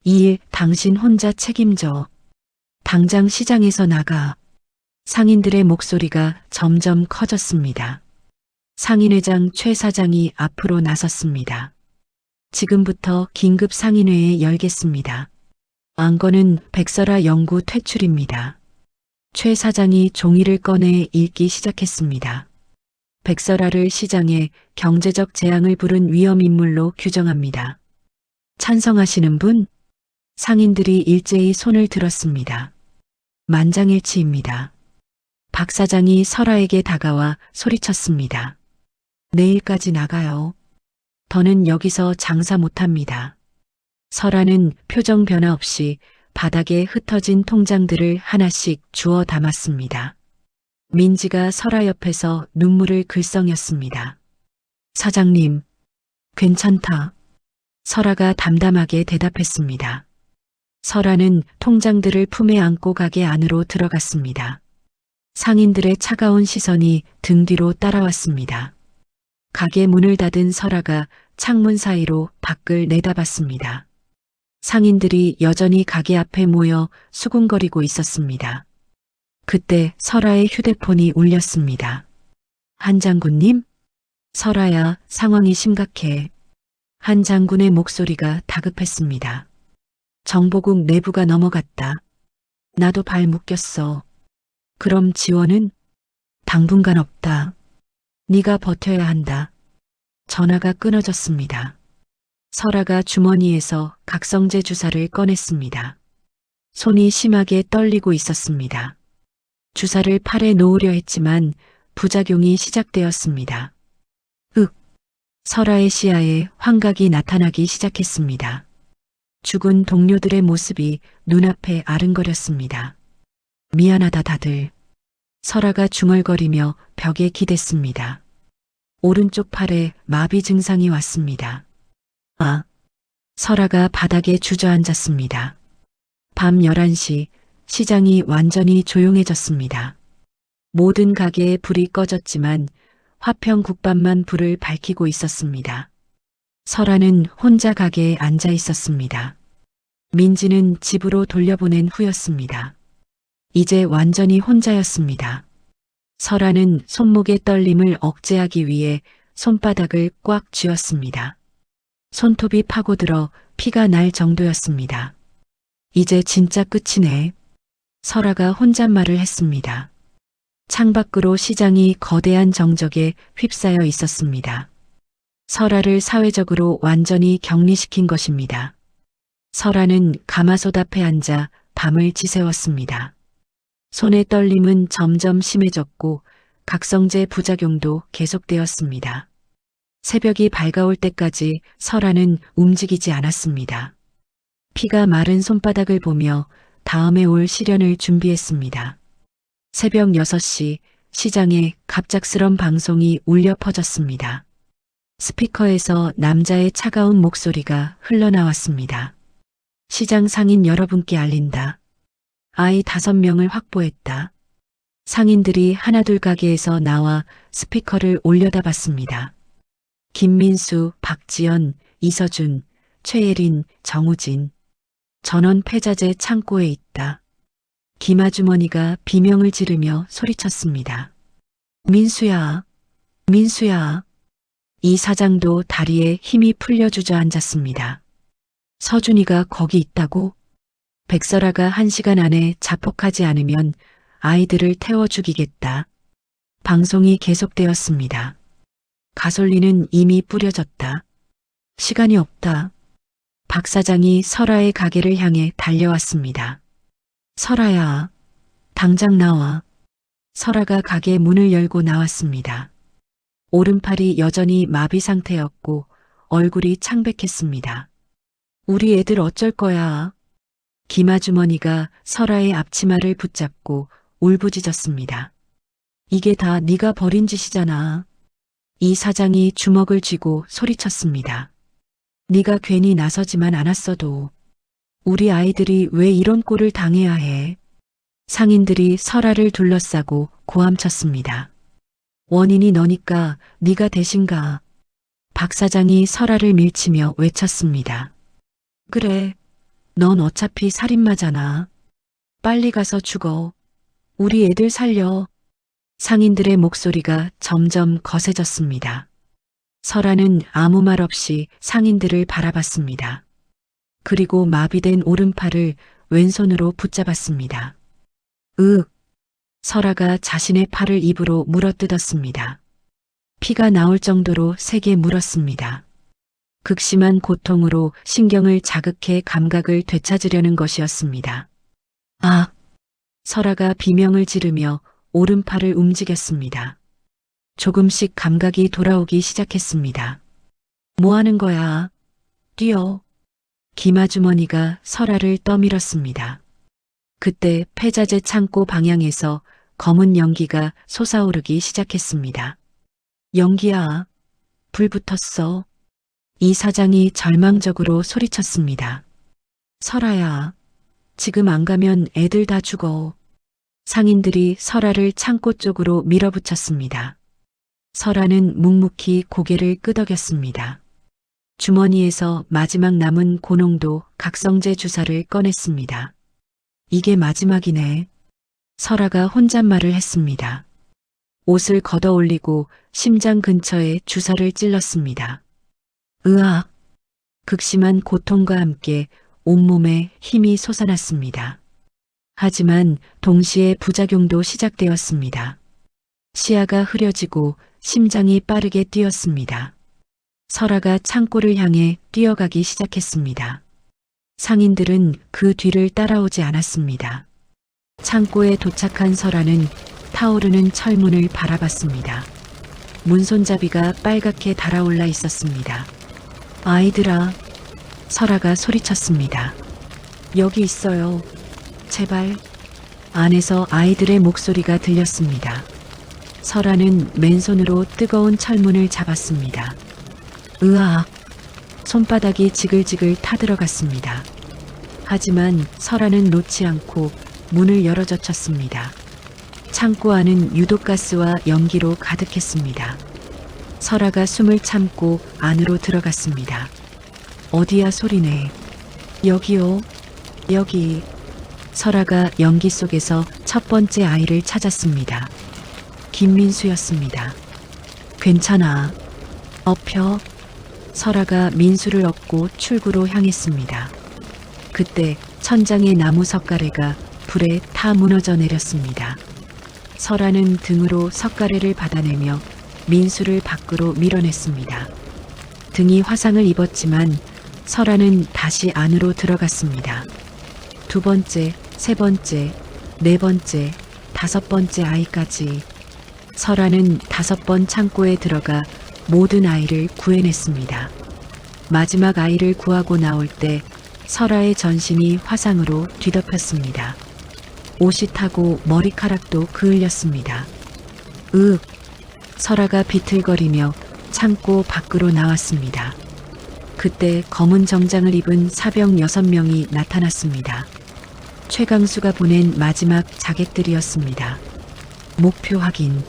이 일 당신 혼자 책임져. 당장 시장에서 나가. 상인들의 목소리가 점점 커졌습니다. 상인회장 최 사장이 앞으로 나섰습니다. 지금부터 긴급 상인회에 열겠습니다. 안건은 백설아 영구 퇴출입니다. 최 사장이 종이를 꺼내 읽기 시작했습니다. 백설아를 시장에 경제적 재앙을 부른 위험인물로 규정합니다. 찬성하시는 분? 상인들이 일제히 손을 들었습니다. 만장일치입니다. 박 사장이 설아에게 다가와 소리쳤습니다. 내일까지 나가요. 더는 여기서 장사 못합니다. 설아는 표정 변화 없이 바닥에 흩어진 통장들을 하나씩 주워 담았습니다. 민지가 설아 옆에서 눈물을 글썽였습니다. 사장님, 괜찮다. 설아가 담담하게 대답했습니다. 설아는 통장들을 품에 안고 가게 안으로 들어갔습니다. 상인들의 차가운 시선이 등 뒤로 따라왔습니다. 가게 문을 닫은 설아가 창문 사이로 밖을 내다봤습니다. 상인들이 여전히 가게 앞에 모여 수군거리고 있었습니다. 그때 설아의 휴대폰이 울렸습니다. 한 장군님? 설아야, 상황이 심각해. 한 장군의 목소리가 다급했습니다. 정보국 내부가 넘어갔다. 나도 발 묶였어. 그럼 지원은? 당분간 없다. 네가 버텨야 한다. 전화가 끊어졌습니다. 설아가 주머니에서 각성제 주사를 꺼냈습니다. 손이 심하게 떨리고 있었습니다. 주사를 팔에 놓으려 했지만 부작용이 시작되었습니다. 설아의 시야에 환각이 나타나기 시작했습니다. 죽은 동료들의 모습이 눈앞에 아른거렸습니다. 미안하다 다들. 설아가 중얼거리며 벽에 기댔습니다. 오른쪽 팔에 마비 증상이 왔습니다. 설아가 바닥에 주저앉았습니다. 밤 11시 시장이 완전히 조용해졌습니다. 모든 가게에 불이 꺼졌지만 화평 국밥만 불을 밝히고 있었습니다. 설아는 혼자 가게에 앉아 있었습니다. 민지는 집으로 돌려보낸 후였습니다. 이제 완전히 혼자였습니다. 설아는 손목의 떨림을 억제하기 위해 손바닥을 꽉 쥐었습니다. 손톱이 파고들어 피가 날 정도였습니다. 이제 진짜 끝이네. 설아가 혼잣말을 했습니다. 창밖으로 시장이 거대한 정적에 휩싸여 있었습니다. 설아를 사회적으로 완전히 격리시킨 것입니다. 설아는 가마솥 앞에 앉아 밤을 지새웠습니다. 손의 떨림은 점점 심해졌고 각성제 부작용도 계속되었습니다. 새벽이 밝아올 때까지 설아는 움직이지 않았습니다. 피가 마른 손바닥을 보며 다음에 올 시련을 준비했습니다. 새벽 6시 시장에 갑작스런 방송이 울려 퍼졌습니다. 스피커에서 남자의 차가운 목소리가 흘러나왔습니다. 시장 상인 여러분께 알린다. 아이 5명을 확보했다. 상인들이 하나둘 가게에서 나와 스피커를 올려다 봤습니다. 김민수, 박지연, 이서준, 최예린, 정우진. 전원 폐자재 창고에 있다. 김 아주머니가 비명을 지르며 소리쳤습니다. 민수야, 민수야. 이 사장도 다리에 힘이 풀려 주저앉았습니다. 서준이가 거기 있다고? 백설아가 1시간 안에 자폭하지 않으면 아이들을 태워 죽이겠다. 방송이 계속되었습니다. 가솔린은 이미 뿌려졌다. 시간이 없다. 박 사장이 설아의 가게를 향해 달려왔습니다. 설아야, 당장 나와. 설아가 가게 문을 열고 나왔습니다. 오른팔이 여전히 마비 상태였고 얼굴이 창백했습니다. 우리 애들 어쩔 거야? 김아주머니가 설아의 앞치마를 붙잡고 울부짖었습니다. 이게 다 네가 벌인 짓이잖아. 이 사장이 주먹을 쥐고 소리쳤습니다. 네가 괜히 나서지만 않았어도 우리 아이들이 왜 이런 꼴을 당해야 해? 상인들이 설아를 둘러싸고 고함쳤습니다. 원인이 너니까 네가 대신 가. 박 사장이 설아를 밀치며 외쳤습니다. 그래, 넌 어차피 살인마잖아. 빨리 가서 죽어. 우리 애들 살려. 상인들의 목소리가 점점 거세졌습니다. 설아는 아무 말 없이 상인들을 바라봤습니다. 그리고 마비된 오른팔을 왼손으로 붙잡았습니다. 설아가 자신의 팔을 입으로 물어뜯었습니다. 피가 나올 정도로 세게 물었습니다. 극심한 고통으로 신경을 자극해 감각을 되찾으려는 것이었습니다. 아! 설아가 비명을 지르며 오른팔을 움직였습니다. 조금씩 감각이 돌아오기 시작했습니다. 뭐 하는 거야? 뛰어. 김아주머니가 설아를 떠밀었습니다. 그때 폐자재 창고 방향에서 검은 연기가 솟아오르기 시작했습니다. 연기야, 불 붙었어. 이 사장이 절망적으로 소리쳤습니다. 설아야, 지금 안 가면 애들 다 죽어. 상인들이 설아를 창고 쪽으로 밀어붙였습니다. 설아는 묵묵히 고개를 끄덕였습니다. 주머니에서 마지막 남은 고농도 각성제 주사를 꺼냈습니다. 이게 마지막이네. 설아가 혼잣말을 했습니다. 옷을 걷어 올리고 심장 근처에 주사를 찔렀습니다. 으악! 극심한 고통과 함께 온몸에 힘이 솟아났습니다. 하지만 동시에 부작용도 시작되었습니다. 시야가 흐려지고 심장이 빠르게 뛰었습니다. 설아가 창고를 향해 뛰어가기 시작했습니다. 상인들은 그 뒤를 따라오지 않았습니다. 창고에 도착한 설아는 타오르는 철문을 바라봤습니다. 문손잡이가 빨갛게 달아올라 있었습니다. 아이들아, 설아가 소리쳤습니다. 여기 있어요. 제발. 안에서 아이들의 목소리가 들렸습니다. 설아는 맨손으로 뜨거운 철문을 잡았습니다. 으악! 손바닥이 지글지글 타들어갔습니다. 하지만 설아는 놓지 않고 문을 열어젖혔습니다. 창고 안은 유독가스와 연기로 가득했습니다. 설아가 숨을 참고 안으로 들어갔습니다. 어디야 소리네. 여기요. 여기. 설아가 연기 속에서 첫 번째 아이를 찾았습니다. 김민수였습니다. 괜찮아. 엎혀. 설아가 민수를 업고 출구로 향했습니다. 그때 천장의 나무 석가래가 불에 타 무너져 내렸습니다. 설아는 등으로 석가래를 받아내며 민수를 밖으로 밀어냈습니다. 등이 화상을 입었지만 설아는 다시 안으로 들어갔습니다. 두 번째, 세 번째, 네 번째, 다섯 번째 아이까지. 설아는 5번 창고에 들어가 모든 아이를 구해냈습니다. 마지막 아이를 구하고 나올 때 설아의 전신이 화상으로 뒤덮였습니다. 옷이 타고 머리카락도 그을렸습니다. 설아가 비틀거리며 창고 밖으로 나왔습니다. 그때 검은 정장을 입은 사병 6명이 나타났습니다. 최강수가 보낸 마지막 자객들이었습니다. 목표 확인,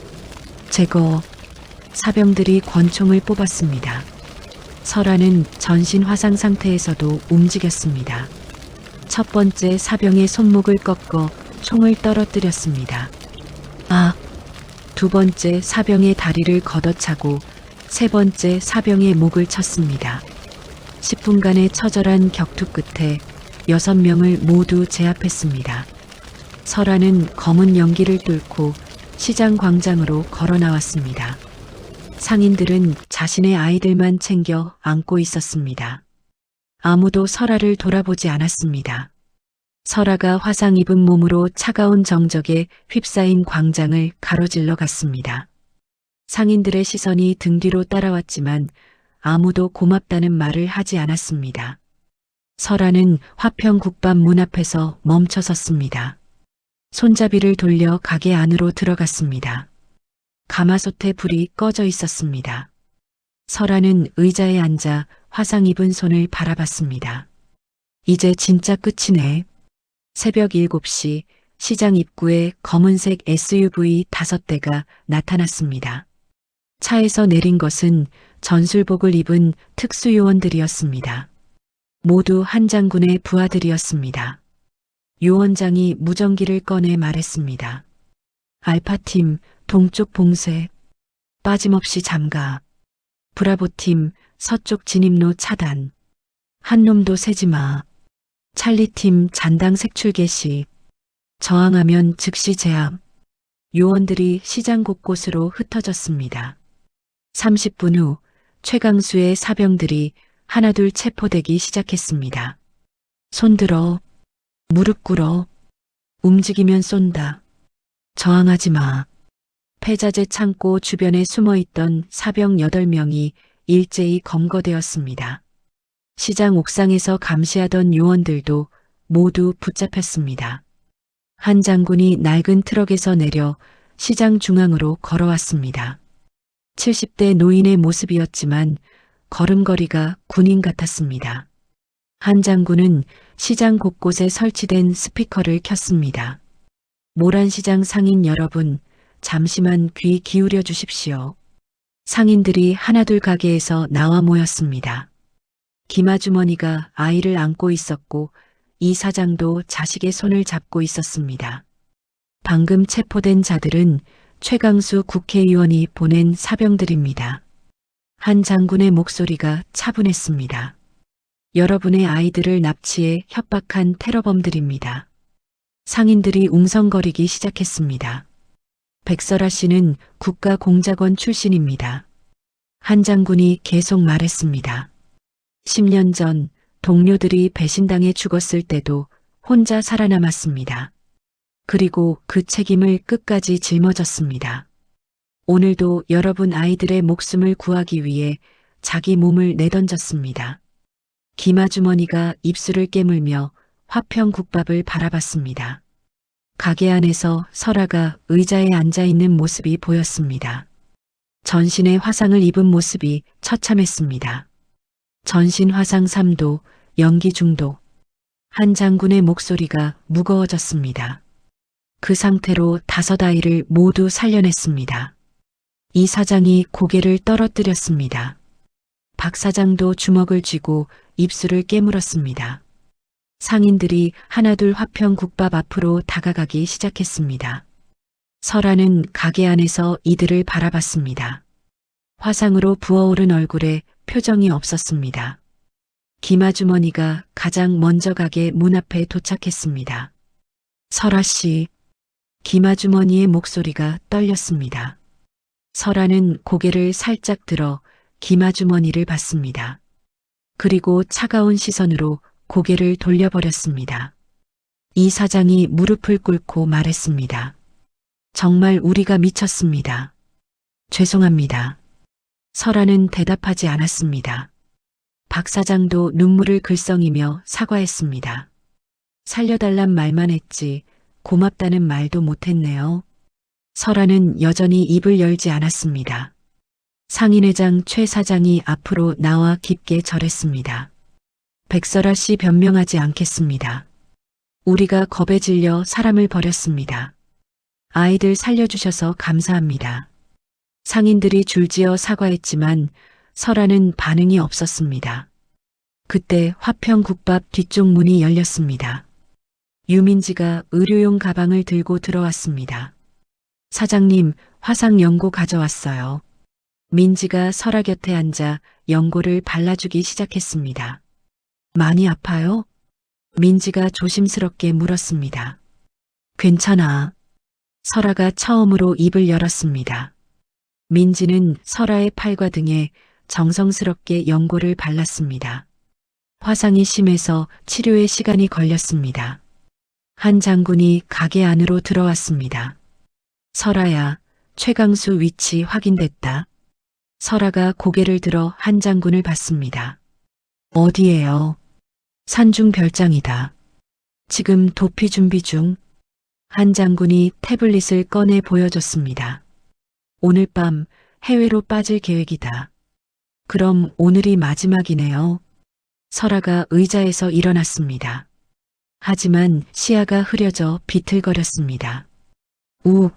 제거. 사병들이 권총을 뽑았습니다. 설아는 전신 화상 상태에서도 움직였습니다. 첫 번째 사병의 손목을 꺾어 총을 떨어뜨렸습니다. 두 번째 사병의 다리를 걷어차고 세 번째 사병의 목을 쳤습니다. 10분간의 처절한 격투 끝에 6명을 모두 제압했습니다. 설아는 검은 연기를 뚫고 시장 광장으로 걸어 나왔습니다. 상인들은 자신의 아이들만 챙겨 안고 있었습니다. 아무도 설아를 돌아보지 않았습니다. 설아가 화상 입은 몸으로 차가운 정적에 휩싸인 광장을 가로질러 갔습니다. 상인들의 시선이 등 뒤로 따라왔지만 아무도 고맙다는 말을 하지 않았습니다. 설아는 화평국밥 문 앞에서 멈춰 섰습니다. 손잡이를 돌려 가게 안으로 들어갔습니다. 가마솥에 불이 꺼져 있었습니다. 설아는 의자에 앉아 화상 입은 손을 바라봤습니다. 이제 진짜 끝이네. 새벽 7시 시장 입구에 검은색 SUV 5대가 나타났습니다. 차에서 내린 것은 전술복을 입은 특수요원들이었습니다. 모두 한 장군의 부하들이었습니다. 요원장이 무전기를 꺼내 말했습니다. 알파팀 동쪽 봉쇄 빠짐없이 잠가. 브라보팀 서쪽 진입로 차단. 한 놈도 새지 마. 찰리팀 잔당 색출 개시. 저항하면 즉시 제압. 요원들이 시장 곳곳으로 흩어졌습니다. 30분 후 최강수의 사병들이 하나둘 체포되기 시작했습니다. 손들어. 무릎 꿇어. 움직이면 쏜다. 저항하지 마. 폐자재 창고 주변에 숨어있던 사병 8명이 일제히 검거되었습니다. 시장 옥상에서 감시하던 요원들도 모두 붙잡혔습니다. 한 장군이 낡은 트럭에서 내려 시장 중앙으로 걸어왔습니다. 70대 노인의 모습이었지만 걸음걸이가 군인 같았습니다. 한 장군은 시장 곳곳에 설치된 스피커를 켰습니다. 모란시장 상인 여러분, 잠시만 귀 기울여 주십시오. 상인들이 하나둘 가게에서 나와 모였습니다. 김아주머니가 아이를 안고 있었고 이 사장도 자식의 손을 잡고 있었습니다. 방금 체포된 자들은 최강수 국회의원이 보낸 사병들입니다. 한 장군의 목소리가 차분했습니다. 여러분의 아이들을 납치해 협박한 테러범들입니다. 상인들이 웅성거리기 시작했습니다. 백설아 씨는 국가공작원 출신입니다. 한 장군이 계속 말했습니다. 10년 전 동료들이 배신당해 죽었을 때도 혼자 살아남았습니다. 그리고 그 책임을 끝까지 짊어졌습니다. 오늘도 여러분 아이들의 목숨을 구하기 위해 자기 몸을 내던졌습니다. 김아주머니가 입술을 깨물며 화평국밥을 바라봤습니다. 가게 안에서 설아가 의자에 앉아 있는 모습이 보였습니다. 전신에 화상을 입은 모습이 처참했습니다. 전신 화상 3도, 연기 중독. 한 장군의 목소리가 무거워졌습니다. 그 상태로 5 아이를 모두 살려냈습니다. 이 사장이 고개를 떨어뜨렸습니다. 박 사장도 주먹을 쥐고 입술을 깨물었습니다. 상인들이 하나둘 화평국밥 앞으로 다가가기 시작했습니다. 설아는 가게 안에서 이들을 바라봤습니다. 화상으로 부어오른 얼굴에 표정이 없었습니다. 김아주머니가 가장 먼저 가게 문 앞에 도착했습니다. 설아 씨. 김아주머니의 목소리가 떨렸습니다. 설아는 고개를 살짝 들어 김아주머니를 봤습니다. 그리고 차가운 시선으로 고개를 돌려버렸습니다. 이 사장이 무릎을 꿇고 말했습니다. 정말 우리가 미쳤습니다. 죄송합니다. 설아는 대답하지 않았습니다. 박 사장도 눈물을 글썽이며 사과했습니다. 살려달란 말만 했지 고맙다는 말도 못했네요. 설아는 여전히 입을 열지 않았습니다. 상인회장 최 사장이 앞으로 나와 깊게 절했습니다. 백설아 씨 변명하지 않겠습니다. 우리가 겁에 질려 사람을 버렸습니다. 아이들 살려주셔서 감사합니다. 상인들이 줄지어 사과했지만 설아는 반응이 없었습니다. 그때 화평국밥 뒤쪽 문이 열렸습니다. 유민지가 의료용 가방을 들고 들어왔습니다. 사장님, 화상 연고 가져왔어요. 민지가 설아 곁에 앉아 연고를 발라주기 시작했습니다. 많이 아파요? 민지가 조심스럽게 물었습니다. 괜찮아. 설아가 처음으로 입을 열었습니다. 민지는 설아의 팔과 등에 정성스럽게 연고를 발랐습니다. 화상이 심해서 치료에 시간이 걸렸습니다. 한 장군이 가게 안으로 들어왔습니다. 설아야, 최강수 위치 확인됐다. 설아가 고개를 들어 한 장군을 봤습니다. 어디에요? 산중 별장이다. 지금 도피 준비 중. 한 장군이 태블릿을 꺼내 보여줬습니다. 오늘 밤 해외로 빠질 계획이다. 그럼 오늘이 마지막이네요. 설아가 의자에서 일어났습니다. 하지만 시야가 흐려져 비틀거렸습니다. 우.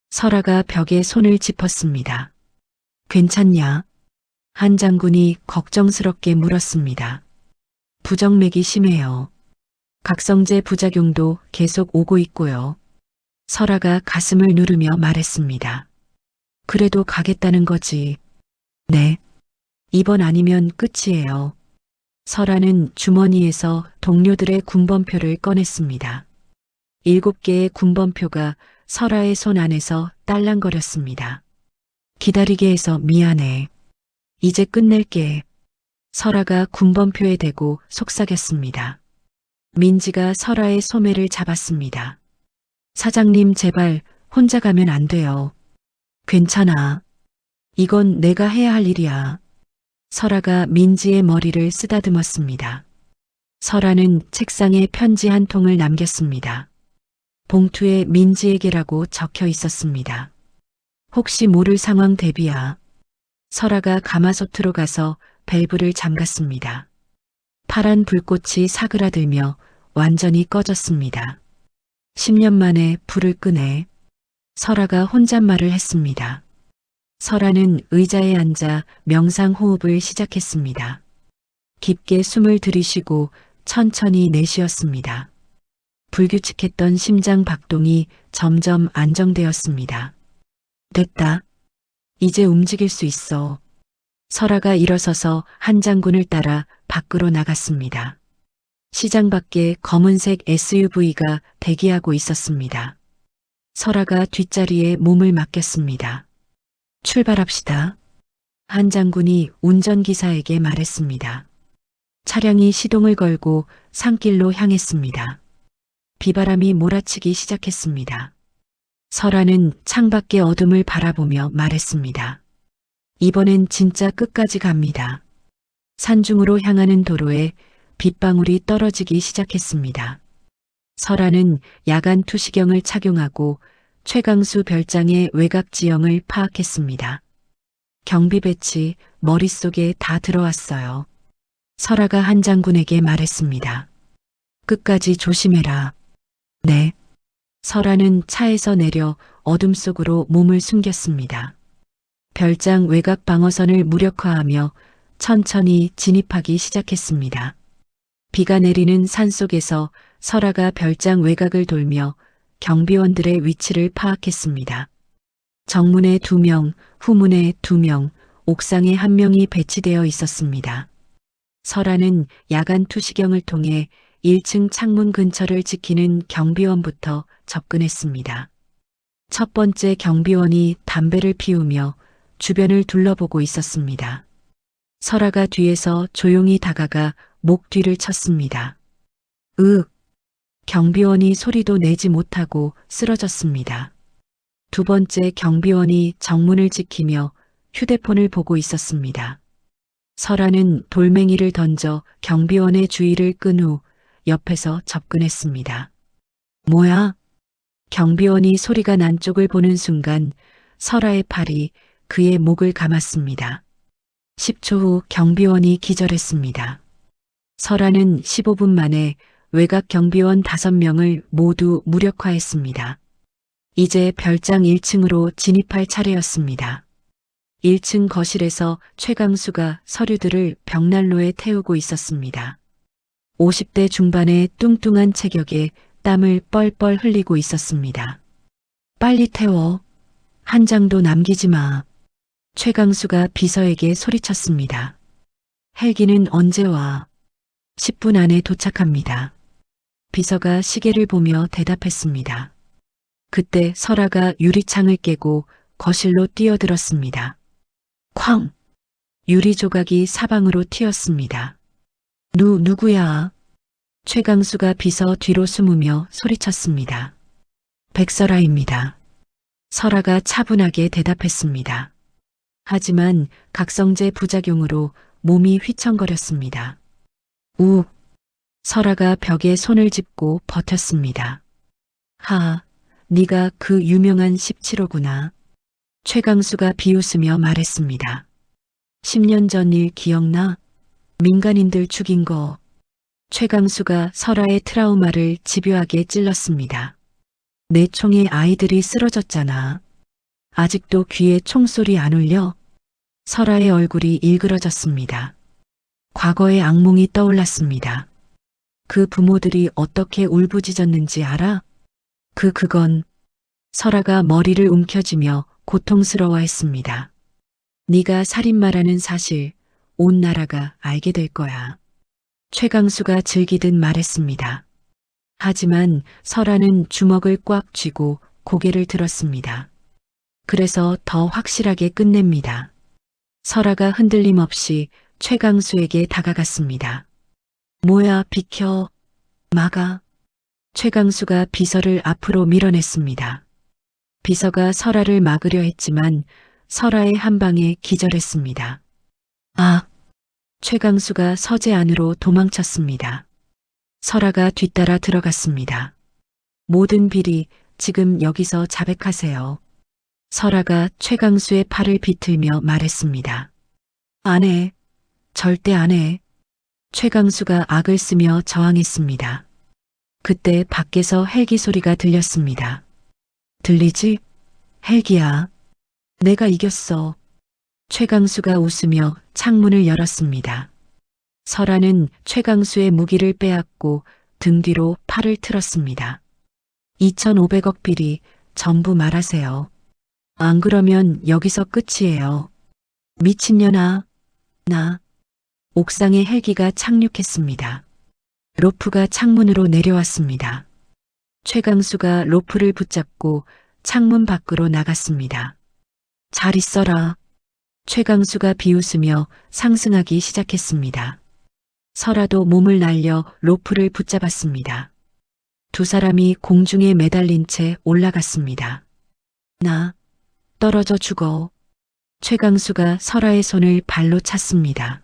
설아가 벽에 손을 짚었습니다. 괜찮냐? 한 장군이 걱정스럽게 물었습니다. 부정맥이 심해요. 각성제 부작용도 계속 오고 있고요. 설아가 가슴을 누르며 말했습니다. 그래도 가겠다는 거지. 네. 이번 아니면 끝이에요. 설아는 주머니에서 동료들의 군번표를 꺼냈습니다. 7개의 군번표가 설아의 손 안에서 딸랑거렸습니다. 기다리게 해서 미안해. 이제 끝낼게. 설아가 군번표에 대고 속삭였습니다. 민지가 설아의 소매를 잡았습니다. 사장님 제발 혼자 가면 안 돼요. 괜찮아. 이건 내가 해야 할 일이야. 설아가 민지의 머리를 쓰다듬었습니다. 설아는 책상에 편지 한 통을 남겼습니다. 봉투에 민지에게라고 적혀 있었습니다. 혹시 모를 상황 대비야. 설아가 가마솥으로 가서 밸브를 잠갔습니다. 파란 불꽃이 사그라들며 완전히 꺼졌습니다. 10년 만에 불을 끄네. 설아가 혼잣말을 했습니다. 설아는 의자에 앉아 명상 호흡을 시작했습니다. 깊게 숨을 들이쉬고 천천히 내쉬었습니다. 불규칙했던 심장 박동이 점점 안정되었습니다. 됐다. 이제 움직일 수 있어. 설아가 일어서서 한 장군을 따라 밖으로 나갔습니다. 시장 밖에 검은색 SUV가 대기하고 있었습니다. 설아가 뒷자리에 몸을 맡겼습니다. 출발합시다. 한 장군이 운전기사에게 말했습니다. 차량이 시동을 걸고 산길로 향했습니다. 비바람이 몰아치기 시작했습니다. 설아는 창밖의 어둠을 바라보며 말했습니다. 이번엔 진짜 끝까지 갑니다. 산중으로 향하는 도로에 빗방울이 떨어지기 시작했습니다. 설아는 야간 투시경을 착용하고 최강수 별장의 외곽 지형을 파악했습니다. 경비 배치 머릿속에 다 들어왔어요. 설아가 한 장군에게 말했습니다. 끝까지 조심해라. 네. 설아는 차에서 내려 어둠 속으로 몸을 숨겼습니다. 별장 외곽 방어선을 무력화하며 천천히 진입하기 시작했습니다. 비가 내리는 산속에서 설아가 별장 외곽을 돌며 경비원들의 위치를 파악했습니다. 정문에 2명, 후문에 2명, 옥상에 1명이 배치되어 있었습니다. 설아는 야간 투시경을 통해 1층 창문 근처를 지키는 경비원부터 접근했습니다. 첫 번째 경비원이 담배를 피우며 주변을 둘러보고 있었습니다. 설아가 뒤에서 조용히 다가가 목 뒤를 쳤습니다. 으윽! 경비원이 소리도 내지 못하고 쓰러졌습니다. 두 번째 경비원이 정문을 지키며 휴대폰을 보고 있었습니다. 설아는 돌멩이를 던져 경비원의 주의를 끈 후 옆에서 접근했습니다. 뭐야? 경비원이 소리가 난 쪽을 보는 순간 설아의 팔이 그의 목을 감았습니다. 10초 후 경비원이 기절했습니다. 설아는 15분 만에 외곽 경비원 5명을 모두 무력화했습니다. 이제 별장 1층으로 진입할 차례였습니다. 1층 거실에서 최강수가 서류들을 벽난로에 태우고 있었습니다. 50대 중반의 뚱뚱한 체격에 땀을 뻘뻘 흘리고 있었습니다. 빨리 태워. 한 장도 남기지 마. 최강수가 비서에게 소리쳤습니다. 헬기는 언제 와? 10분 안에 도착합니다. 비서가 시계를 보며 대답했습니다. 그때 설아가 유리창을 깨고 거실로 뛰어들었습니다. 쾅! 유리 조각이 사방으로 튀었습니다. 누구야? 최강수가 비서 뒤로 숨으며 소리쳤습니다. 백설아입니다. 설아가 차분하게 대답했습니다. 하지만 각성제 부작용으로 몸이 휘청거렸습니다. 우. 설아가 벽에 손을 짚고 버텼습니다. 하, 네가 그 유명한 17호구나. 최강수가 비웃으며 말했습니다. 10년 전 일 기억나? 민간인들 죽인 거. 최강수가 설아의 트라우마를 집요하게 찔렀습니다. 내 총에 아이들이 쓰러졌잖아. 아직도 귀에 총소리 안 울려? 설아의 얼굴이 일그러졌습니다. 과거의 악몽이 떠올랐습니다. 그 부모들이 어떻게 울부짖었는지 알아? 그건 설아가 머리를 움켜쥐며 고통스러워했습니다. 네가 살인마라는 사실 온 나라가 알게 될 거야. 최강수가 즐기듯 말했습니다. 하지만 설아는 주먹을 꽉 쥐고 고개를 들었습니다. 그래서 더 확실하게 끝냅니다. 설아가 흔들림 없이 최강수에게 다가갔습니다. 뭐야, 비켜. 막아. 최강수가 비서를 앞으로 밀어냈습니다. 비서가 설아를 막으려 했지만 설아의 한 방에 기절했습니다. 아! 최강수가 서재 안으로 도망쳤습니다. 설아가 뒤따라 들어갔습니다. 모든 비리 지금 여기서 자백하세요. 설아가 최강수의 팔을 비틀며 말했습니다. 안 해. 절대 안 해. 최강수가 악을 쓰며 저항했습니다. 그때 밖에서 헬기 소리가 들렸습니다. 들리지? 헬기야. 내가 이겼어. 최강수가 웃으며 창문을 열었습니다. 설아는 최강수의 무기를 빼앗고 등 뒤로 팔을 틀었습니다. 2,500억 비리 전부 말하세요. 안 그러면 여기서 끝이에요. 미친년아. 나. 옥상에 헬기가 착륙했습니다. 로프가 창문으로 내려왔습니다. 최강수가 로프를 붙잡고 창문 밖으로 나갔습니다. 잘 있어라. 최강수가 비웃으며 상승하기 시작했습니다. 설아도 몸을 날려 로프를 붙잡았습니다. 두 사람이 공중에 매달린 채 올라갔습니다. 나 떨어져 죽어. 최강수가 설아의 손을 발로 찼습니다.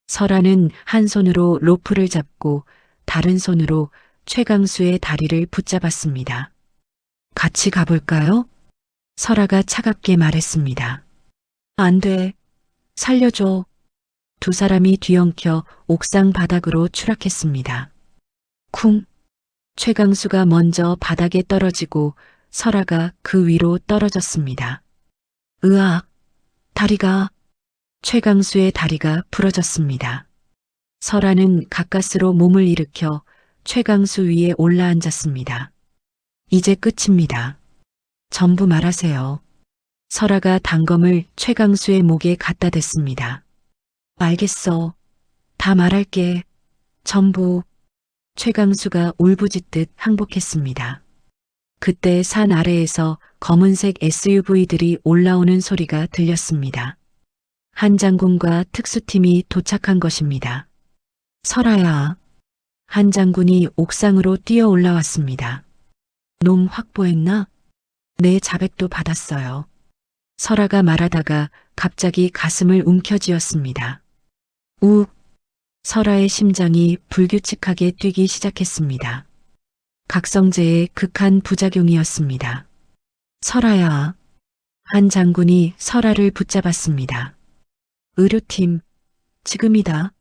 설아는 한 손으로 로프를 잡고 다른 손으로 최강수의 다리를 붙잡았습니다. 같이 가볼까요? 설아가 차갑게 말했습니다. 안 돼. 살려줘. 두 사람이 뒤엉켜 옥상 바닥으로 추락했습니다. 쿵. 최강수가 먼저 바닥에 떨어지고 설아가 그 위로 떨어졌습니다. 으악. 다리가. 최강수의 다리가 부러졌습니다. 설아는 가까스로 몸을 일으켜 최강수 위에 올라앉았습니다. 이제 끝입니다. 전부 말하세요. 설아가 단검을 최강수의 목에 갖다 댔습니다. 알겠어. 다 말할게. 전부. 최강수가 울부짖듯 항복했습니다. 그때 산 아래에서 검은색 SUV들이 올라오는 소리가 들렸습니다. 한 장군과 특수팀이 도착한 것입니다. 설아야. 한 장군이 옥상으로 뛰어 올라왔습니다. 놈 확보했나? 내 자백도 받았어요. 설아가 말하다가 갑자기 가슴을 움켜쥐었습니다. 우. 설아의 심장이 불규칙하게 뛰기 시작했습니다. 각성제의 극한 부작용이었습니다. 설아야. 한 장군이 설아를 붙잡았습니다. 의료팀, 지금이다.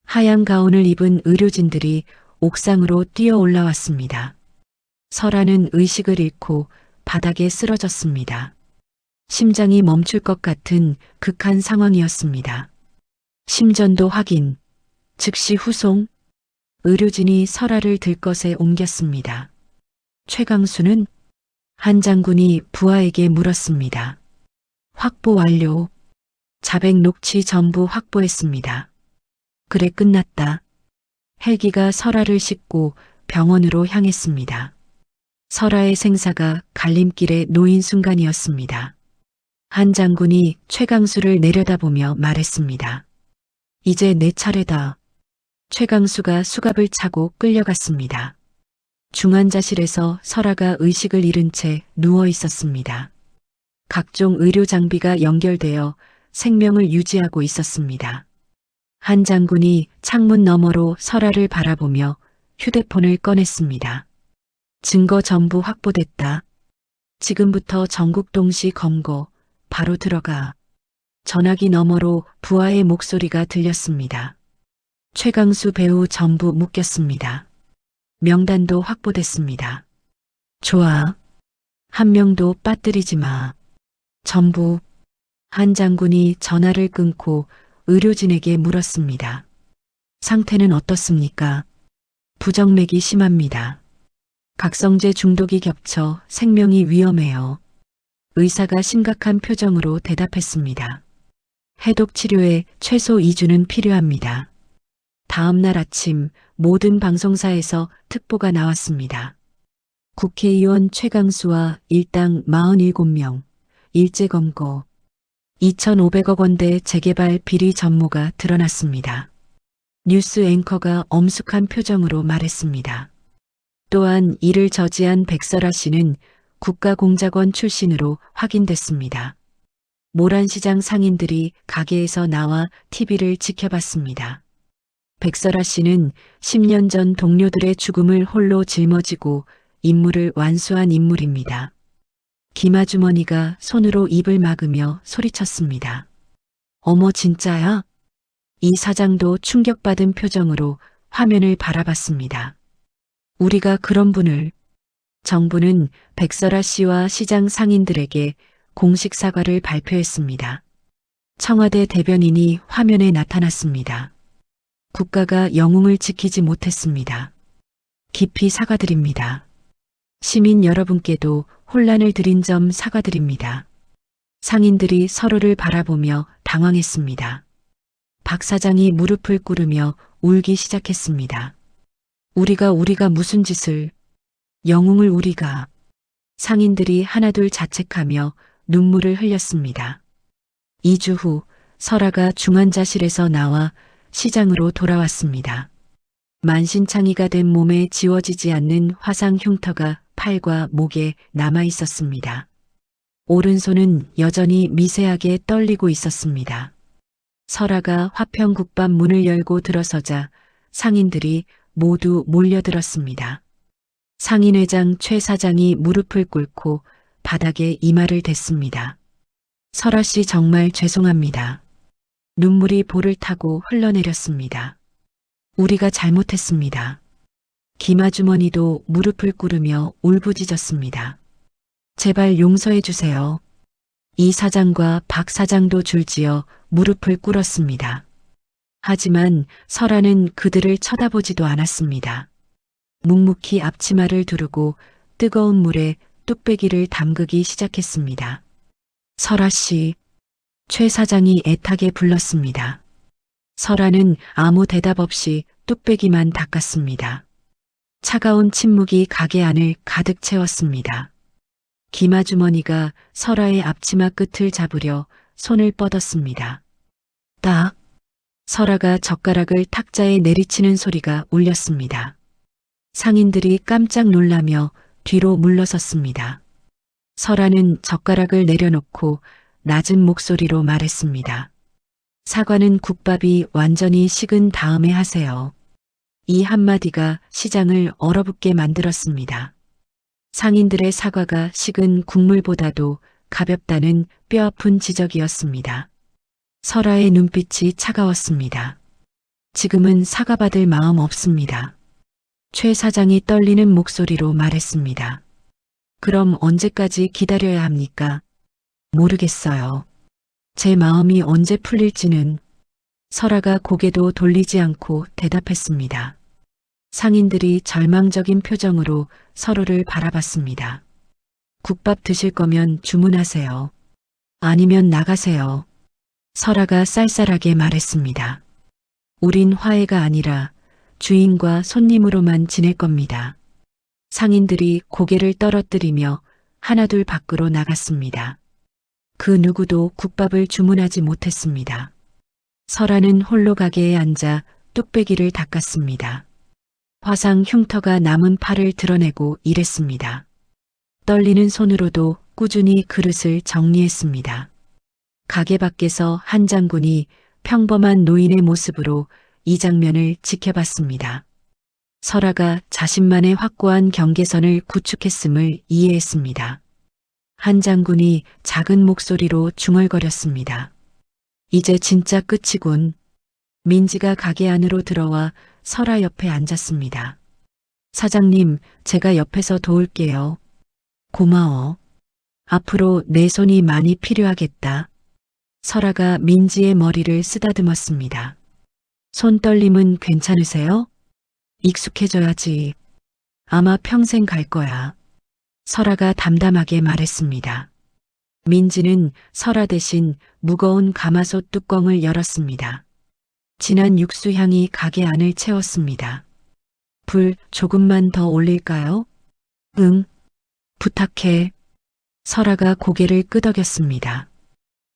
하얀 가운을 입은 의료진들이 옥상으로 뛰어 올라왔습니다. 설아는 의식을 잃고 바닥에 쓰러졌습니다. 심장이 멈출 것 같은 극한 상황이었습니다. 심전도 확인, 즉시 후송. 의료진이 설아를 들것에 옮겼습니다. 최강수는? 한 장군이 부하에게 물었습니다. 확보 완료. 자백 녹취 전부 확보했습니다. 그래 끝났다. 헬기가 설아를 싣고 병원으로 향했습니다. 설아의 생사가 갈림길에 놓인 순간이었습니다. 한 장군이 최강수를 내려다보며 말했습니다. 이제 내 차례다. 최강수가 수갑을 차고 끌려갔습니다. 중환자실에서 설아가 의식을 잃은 채 누워 있었습니다. 각종 의료 장비가 연결되어 생명을 유지하고 있었습니다. 한 장군이 창문 너머로 설아를 바라보며 휴대폰을 꺼냈습니다. 증거 전부 확보됐다. 지금부터 전국 동시 검거, 바로 들어가. 전화기 너머로 부하의 목소리가 들렸습니다. 최강수 배우 전부 묶였습니다. 명단도 확보됐습니다. 좋아. 한 명도 빠뜨리지 마. 전부. 한 장군이 전화를 끊고 의료진에게 물었습니다. 상태는 어떻습니까? 부정맥이 심합니다. 각성제 중독이 겹쳐 생명이 위험해요. 의사가 심각한 표정으로 대답했습니다. 해독 치료에 최소 2주는 필요합니다. 다음 날 아침 모든 방송사에서 특보가 나왔습니다. 국회의원 최강수와 일당 47명, 일제검거, 2,500억 원대 재개발 비리 전모가 드러났습니다. 뉴스 앵커가 엄숙한 표정으로 말했습니다. 또한 이를 저지한 백설아 씨는 국가공작원 출신으로 확인됐습니다. 모란시장 상인들이 가게에서 나와 TV를 지켜봤습니다. 백설아 씨는 10년 전 동료들의 죽음을 홀로 짊어지고 임무를 완수한 인물입니다. 김아주머니가 손으로 입을 막으며 소리쳤습니다. 어머 진짜야? 이 사장도 충격받은 표정으로 화면을 바라봤습니다. 우리가 그런 분을. 정부는 백설아 씨와 시장 상인들에게 공식 사과를 발표했습니다. 청와대 대변인이 화면에 나타났습니다. 국가가 영웅을 지키지 못했습니다. 깊이 사과드립니다. 시민 여러분께도 혼란을 드린 점 사과드립니다. 상인들이 서로를 바라보며 당황했습니다. 박 사장이 무릎을 꿇으며 울기 시작했습니다. 우리가 무슨 짓을, 영웅을 우리가. 상인들이 하나둘 자책하며 눈물을 흘렸습니다. 2주 후 설아가 중환자실에서 나와 시장으로 돌아왔습니다. 만신창이가 된 몸에 지워지지 않는 화상 흉터가 팔과 목에 남아 있었습니다. 오른손은 여전히 미세하게 떨리고 있었습니다. 설아가 화평국밥 문을 열고 들어서자 상인들이 모두 몰려들었습니다. 상인회장 최 사장이 무릎을 꿇고 바닥에 이마를 댔습니다. 설아 씨 정말 죄송합니다. 눈물이 볼을 타고 흘러내렸습니다. 우리가 잘못했습니다. 김아주머니도 무릎을 꿇으며 울부짖었습니다. 제발 용서해 주세요. 이 사장과 박 사장도 줄지어 무릎을 꿇었습니다. 하지만 설아는 그들을 쳐다보지도 않았습니다. 묵묵히 앞치마를 두르고 뜨거운 물에 뚝배기를 담그기 시작했습니다. 설아 씨, 최 사장이 애타게 불렀습니다. 설아는 아무 대답 없이 뚝배기만 닦았습니다. 차가운 침묵이 가게 안을 가득 채웠습니다. 김아주머니가 설아의 앞치마 끝을 잡으려 손을 뻗었습니다. 딱! 설아가 젓가락을 탁자에 내리치는 소리가 울렸습니다. 상인들이 깜짝 놀라며 뒤로 물러섰습니다. 설아는 젓가락을 내려놓고 낮은 목소리로 말했습니다. 사과는 국밥이 완전히 식은 다음에 하세요. 이 한마디가 시장을 얼어붙게 만들었습니다. 상인들의 사과가 식은 국물보다도 가볍다는 뼈아픈 지적이었습니다. 설아의 눈빛이 차가웠습니다. 지금은 사과받을 마음 없습니다. 최 사장이 떨리는 목소리로 말했습니다. 그럼 언제까지 기다려야 합니까? 모르겠어요. 제 마음이 언제 풀릴지는. 설아가 고개도 돌리지 않고 대답했습니다. 상인들이 절망적인 표정으로 서로를 바라봤습니다. 국밥 드실 거면 주문하세요. 아니면 나가세요. 설아가 쌀쌀하게 말했습니다. 우린 화해가 아니라 주인과 손님으로만 지낼 겁니다. 상인들이 고개를 떨어뜨리며 하나둘 밖으로 나갔습니다. 그 누구도 국밥을 주문하지 못했습니다. 설아는 홀로 가게에 앉아 뚝배기를 닦았습니다. 화상 흉터가 남은 팔을 드러내고 일했습니다. 떨리는 손으로도 꾸준히 그릇을 정리했습니다. 가게 밖에서 한 장군이 평범한 노인의 모습으로 이 장면을 지켜봤습니다. 설아가 자신만의 확고한 경계선을 구축했음을 이해했습니다. 한 장군이 작은 목소리로 중얼거렸습니다. 이제 진짜 끝이군. 민지가 가게 안으로 들어와 설아 옆에 앉았습니다. 사장님, 제가 옆에서 도울게요. 고마워. 앞으로 내 손이 많이 필요하겠다. 설아가 민지의 머리를 쓰다듬었습니다. 손 떨림은 괜찮으세요? 익숙해져야지. 아마 평생 갈 거야. 설아가 담담하게 말했습니다. 민지는 설아 대신 무거운 가마솥 뚜껑을 열었습니다. 진한 육수 향이 가게 안을 채웠습니다. 불 조금만 더 올릴까요? 응. 부탁해. 설아가 고개를 끄덕였습니다.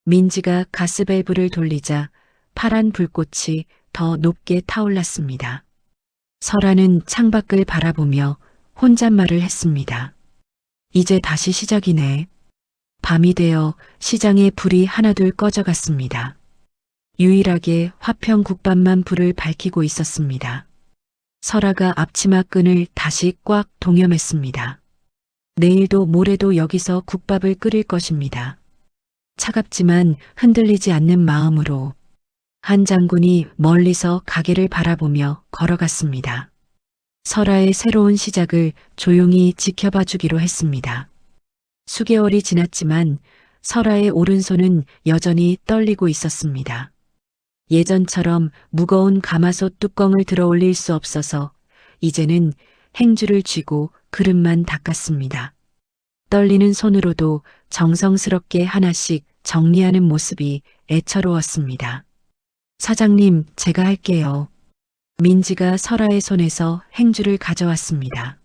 민지가 가스밸브를 돌리자 파란 불꽃이 더 높게 타올랐습니다. 설아는 창밖을 바라보며 혼잣말을 했습니다. 이제 다시 시작이네. 밤이 되어 시장의 불이 하나둘 꺼져갔습니다. 유일하게 화평 국밥만 불을 밝히고 있었습니다. 설아가 앞치마 끈을 다시 꽉 동여맸습니다. 내일도 모레도 여기서 국밥을 끓일 것입니다. 차갑지만 흔들리지 않는 마음으로 한 장군이 멀리서 가게를 바라보며 걸어갔습니다. 설아의 새로운 시작을 조용히 지켜봐 주기로 했습니다. 수개월이 지났지만 설아의 오른손은 여전히 떨리고 있었습니다. 예전처럼 무거운 가마솥 뚜껑을 들어 올릴 수 없어서 이제는 행주를 쥐고 그릇만 닦았습니다. 떨리는 손으로도 정성스럽게 하나씩 정리하는 모습이 애처로웠습니다. 사장님, 제가 할게요. 민지가 설아의 손에서 행주를 가져왔습니다.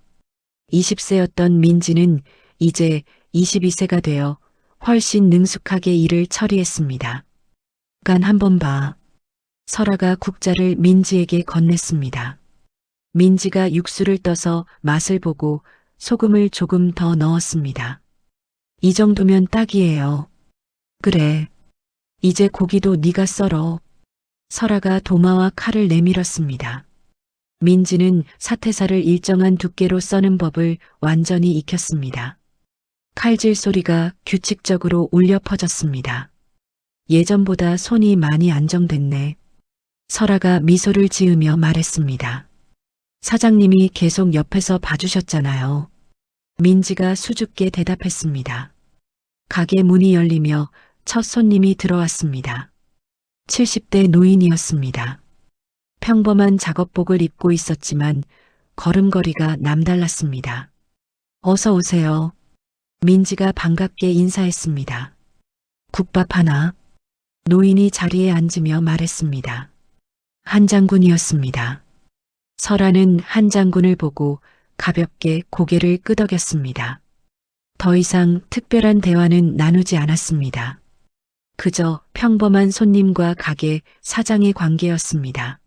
20세였던 민지는 이제 22세가 되어 훨씬 능숙하게 일을 처리했습니다. 간 한번 봐. 설아가 국자를 민지에게 건넸습니다. 민지가 육수를 떠서 맛을 보고 소금을 조금 더 넣었습니다. 이 정도면 딱이에요. 그래. 이제 고기도 네가 썰어. 설아가 도마와 칼을 내밀었습니다. 민지는 사태살을 일정한 두께로 써는 법을 완전히 익혔습니다. 칼질 소리가 규칙적으로 울려 퍼졌습니다. 예전보다 손이 많이 안정됐네. 설아가 미소를 지으며 말했습니다. 사장님이 계속 옆에서 봐주셨잖아요. 민지가 수줍게 대답했습니다. 가게 문이 열리며 첫 손님이 들어왔습니다. 70대 노인이었습니다. 평범한 작업복을 입고 있었지만 걸음걸이가 남달랐습니다. 어서 오세요. 민지가 반갑게 인사했습니다. 국밥 하나. 노인이 자리에 앉으며 말했습니다. 한 장군이었습니다. 설아는 한 장군을 보고 가볍게 고개를 끄덕였습니다. 더 이상 특별한 대화는 나누지 않았습니다. 그저 평범한 손님과 가게 사장의 관계였습니다.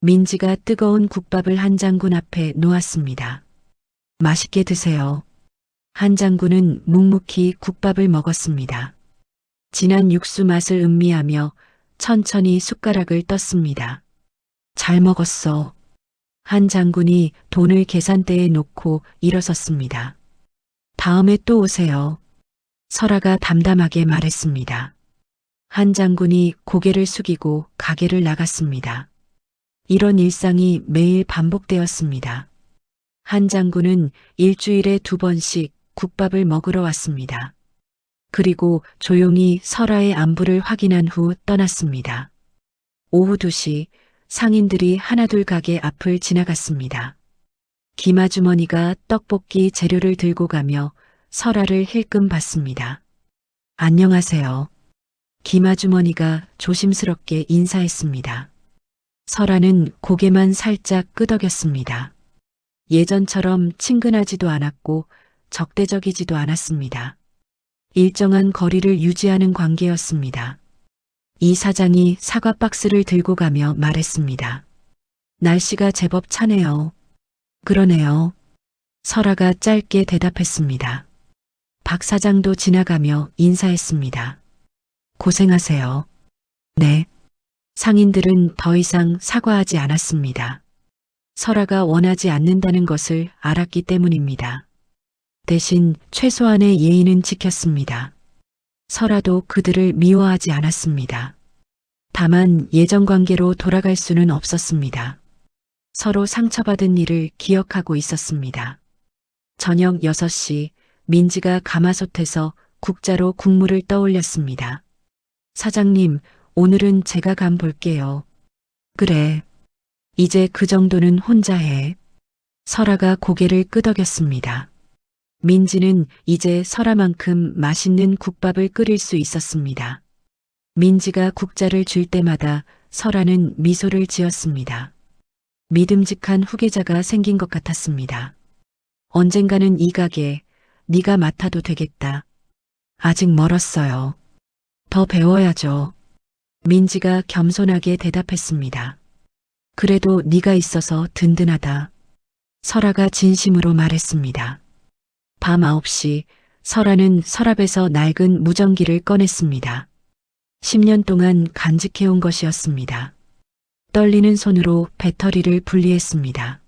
민지가 뜨거운 국밥을 한 장군 앞에 놓았습니다. 맛있게 드세요. 한 장군은 묵묵히 국밥을 먹었습니다. 진한 육수 맛을 음미하며 천천히 숟가락을 떴습니다. 잘 먹었어. 한 장군이 돈을 계산대에 놓고 일어섰습니다. 다음에 또 오세요. 설아가 담담하게 말했습니다. 한 장군이 고개를 숙이고 가게를 나갔습니다. 이런 일상이 매일 반복되었습니다. 한 장군은 일주일에 2번씩 국밥을 먹으러 왔습니다. 그리고 조용히 설아의 안부를 확인한 후 떠났습니다. 오후 2시 상인들이 하나둘 가게 앞을 지나갔습니다. 김아주머니가 떡볶이 재료를 들고 가며 설아를 힐끔 봤습니다. 안녕하세요. 김아주머니가 조심스럽게 인사했습니다. 설아는 고개만 살짝 끄덕였습니다. 예전처럼 친근하지도 않았고 적대적이지도 않았습니다. 일정한 거리를 유지하는 관계였습니다. 이 사장이 사과 박스를 들고 가며 말했습니다. 날씨가 제법 차네요. 그러네요. 설아가 짧게 대답했습니다. 박 사장도 지나가며 인사했습니다. 고생하세요. 네. 상인들은 더 이상 사과하지 않았습니다. 설아가 원하지 않는다는 것을 알았기 때문입니다. 대신 최소한의 예의는 지켰습니다. 설아도 그들을 미워하지 않았습니다. 다만 예전 관계로 돌아갈 수는 없었습니다. 서로 상처받은 일을 기억하고 있었습니다. 저녁 6시 민지가 가마솥에서 국자로 국물을 떠올렸습니다. 사장님, 오늘은 제가 간 볼게요. 그래. 이제 그 정도는 혼자 해. 설아가 고개를 끄덕였습니다. 민지는 이제 설아만큼 맛있는 국밥을 끓일 수 있었습니다. 민지가 국자를 줄 때마다 설아는 미소를 지었습니다. 믿음직한 후계자가 생긴 것 같았습니다. 언젠가는 이 가게 네가 맡아도 되겠다. 아직 멀었어요. 더 배워야죠. 민지가 겸손하게 대답했습니다. 그래도 네가 있어서 든든하다. 설아가 진심으로 말했습니다. 밤 9시 설아는 서랍에서 낡은 무전기를 꺼냈습니다. 10년 동안 간직해온 것이었습니다. 떨리는 손으로 배터리를 분리했습니다.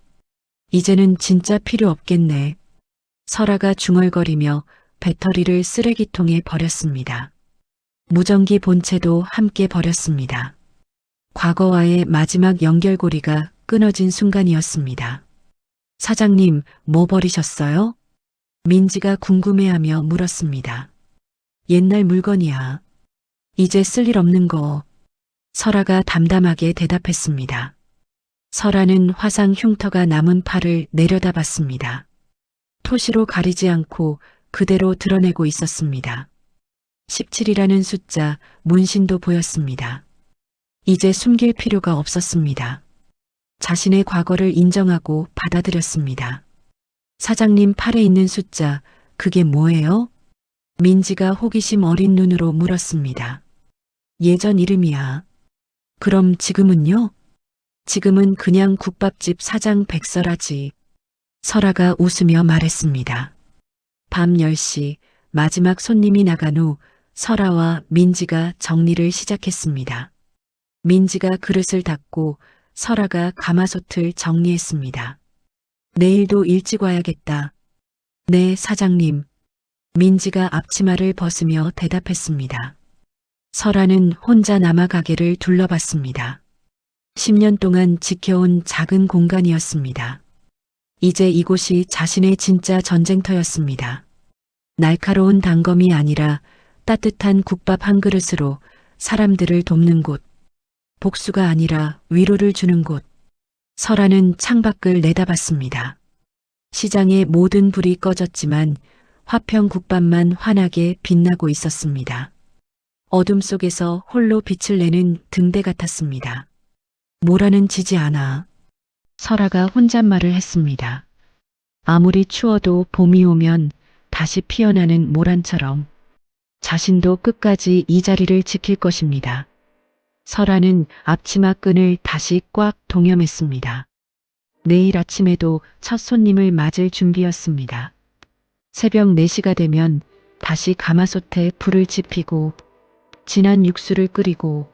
이제는 진짜 필요 없겠네. 설아가 중얼거리며 배터리를 쓰레기통에 버렸습니다. 무전기 본체도 함께 버렸습니다. 과거와의 마지막 연결고리가 끊어진 순간이었습니다. 사장님, 뭐 버리셨어요? 민지가 궁금해하며 물었습니다. 옛날 물건이야. 이제 쓸 일 없는 거. 설아가 담담하게 대답했습니다. 설아는 화상 흉터가 남은 팔을 내려다봤습니다. 토시로 가리지 않고 그대로 드러내고 있었습니다. 17이라는 숫자, 문신도 보였습니다. 이제 숨길 필요가 없었습니다. 자신의 과거를 인정하고 받아들였습니다. 사장님 팔에 있는 숫자, 그게 뭐예요? 민지가 호기심 어린 눈으로 물었습니다. 예전 이름이야. 그럼 지금은요? 지금은 그냥 국밥집 사장 백설아지. 설아가 웃으며 말했습니다. 밤 10시 마지막 손님이 나간 후 설아와 민지가 정리를 시작했습니다. 민지가 그릇을 닦고 설아가 가마솥을 정리했습니다. 내일도 일찍 와야겠다. 네, 사장님. 민지가 앞치마를 벗으며 대답했습니다. 설아는 혼자 남아 가게를 둘러봤습니다. 10년 동안 지켜온 작은 공간이었습니다. 이제 이곳이 자신의 진짜 전쟁터였습니다. 날카로운 단검이 아니라 따뜻한 국밥 한 그릇으로 사람들을 돕는 곳. 복수가 아니라 위로를 주는 곳. 설아는 창밖을 내다봤습니다. 시장의 모든 불이 꺼졌지만 화평 국밥만 환하게 빛나고 있었습니다. 어둠 속에서 홀로 빛을 내는 등대 같았습니다. 모라는 지지 않아. 설아가 혼잣말을 했습니다. 아무리 추워도 봄이 오면 다시 피어나는 모란처럼 자신도 끝까지 이 자리를 지킬 것입니다. 설아는 앞치마 끈을 다시 꽉 동여맸습니다. 내일 아침에도 첫 손님을 맞을 준비였습니다. 새벽 4시가 되면 다시 가마솥에 불을 지피고 진한 육수를 끓이고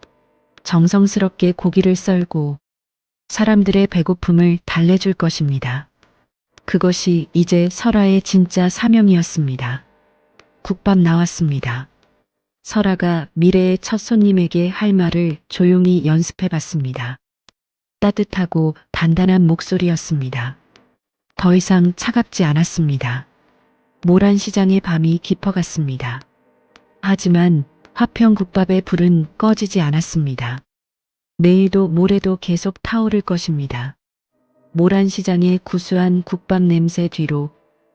정성스럽게 고기를 썰고 사람들의 배고픔을 달래줄 것입니다. 그것이 이제 설아의 진짜 사명이었습니다. 국밥 나왔습니다. 설아가 미래의 첫 손님에게 할 말을 조용히 연습해 봤습니다. 따뜻하고 단단한 목소리였습니다. 더 이상 차갑지 않았습니다. 모란시장의 밤이 깊어갔습니다. 하지만 화평국밥의 불은 꺼지지 않았습니다. 내일도 모레도 계속 타오를 것입니다. 모란시장의 구수한 국밥 냄새 뒤로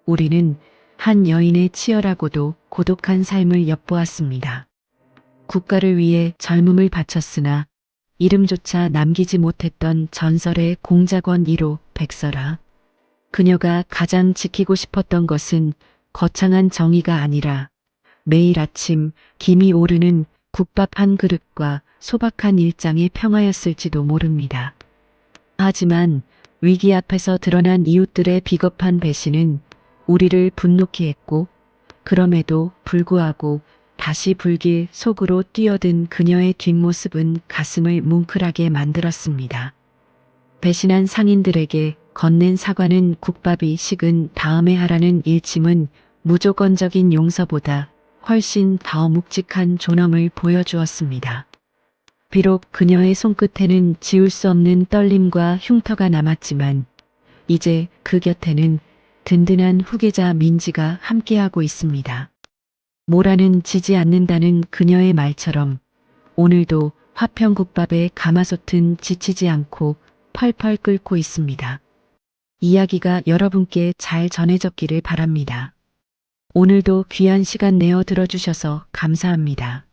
우리는 한 여인의 치열하고도 고독한 삶을 엿보았습니다. 국가를 위해 젊음을 바쳤으나 이름조차 남기지 못했던 전설의 공작원 1호 백설아. 그녀가 가장 지키고 싶었던 것은 거창한 정의가 아니라 매일 아침 김이 오르는 국밥 한 그릇과 소박한 일상의 평화였을지도 모릅니다. 하지만 위기 앞에서 드러난 이웃들의 비겁한 배신은 우리를 분노케 했고, 그럼에도 불구하고 다시 불길 속으로 뛰어든 그녀의 뒷모습은 가슴을 뭉클하게 만들었습니다. 배신한 상인들에게 건넨 사과는 국밥이 식은 다음에 하라는 일침은 무조건적인 용서보다 훨씬 더 묵직한 존엄을 보여주었습니다. 비록 그녀의 손끝에는 지울 수 없는 떨림과 흉터가 남았지만 이제 그 곁에는 든든한 후계자 민지가 함께하고 있습니다. 모라는 지지 않는다는 그녀의 말처럼 오늘도 화평국밥의 가마솥은 지치지 않고 펄펄 끓고 있습니다. 이야기가 여러분께 잘 전해졌기를 바랍니다. 오늘도 귀한 시간 내어 들어주셔서 감사합니다.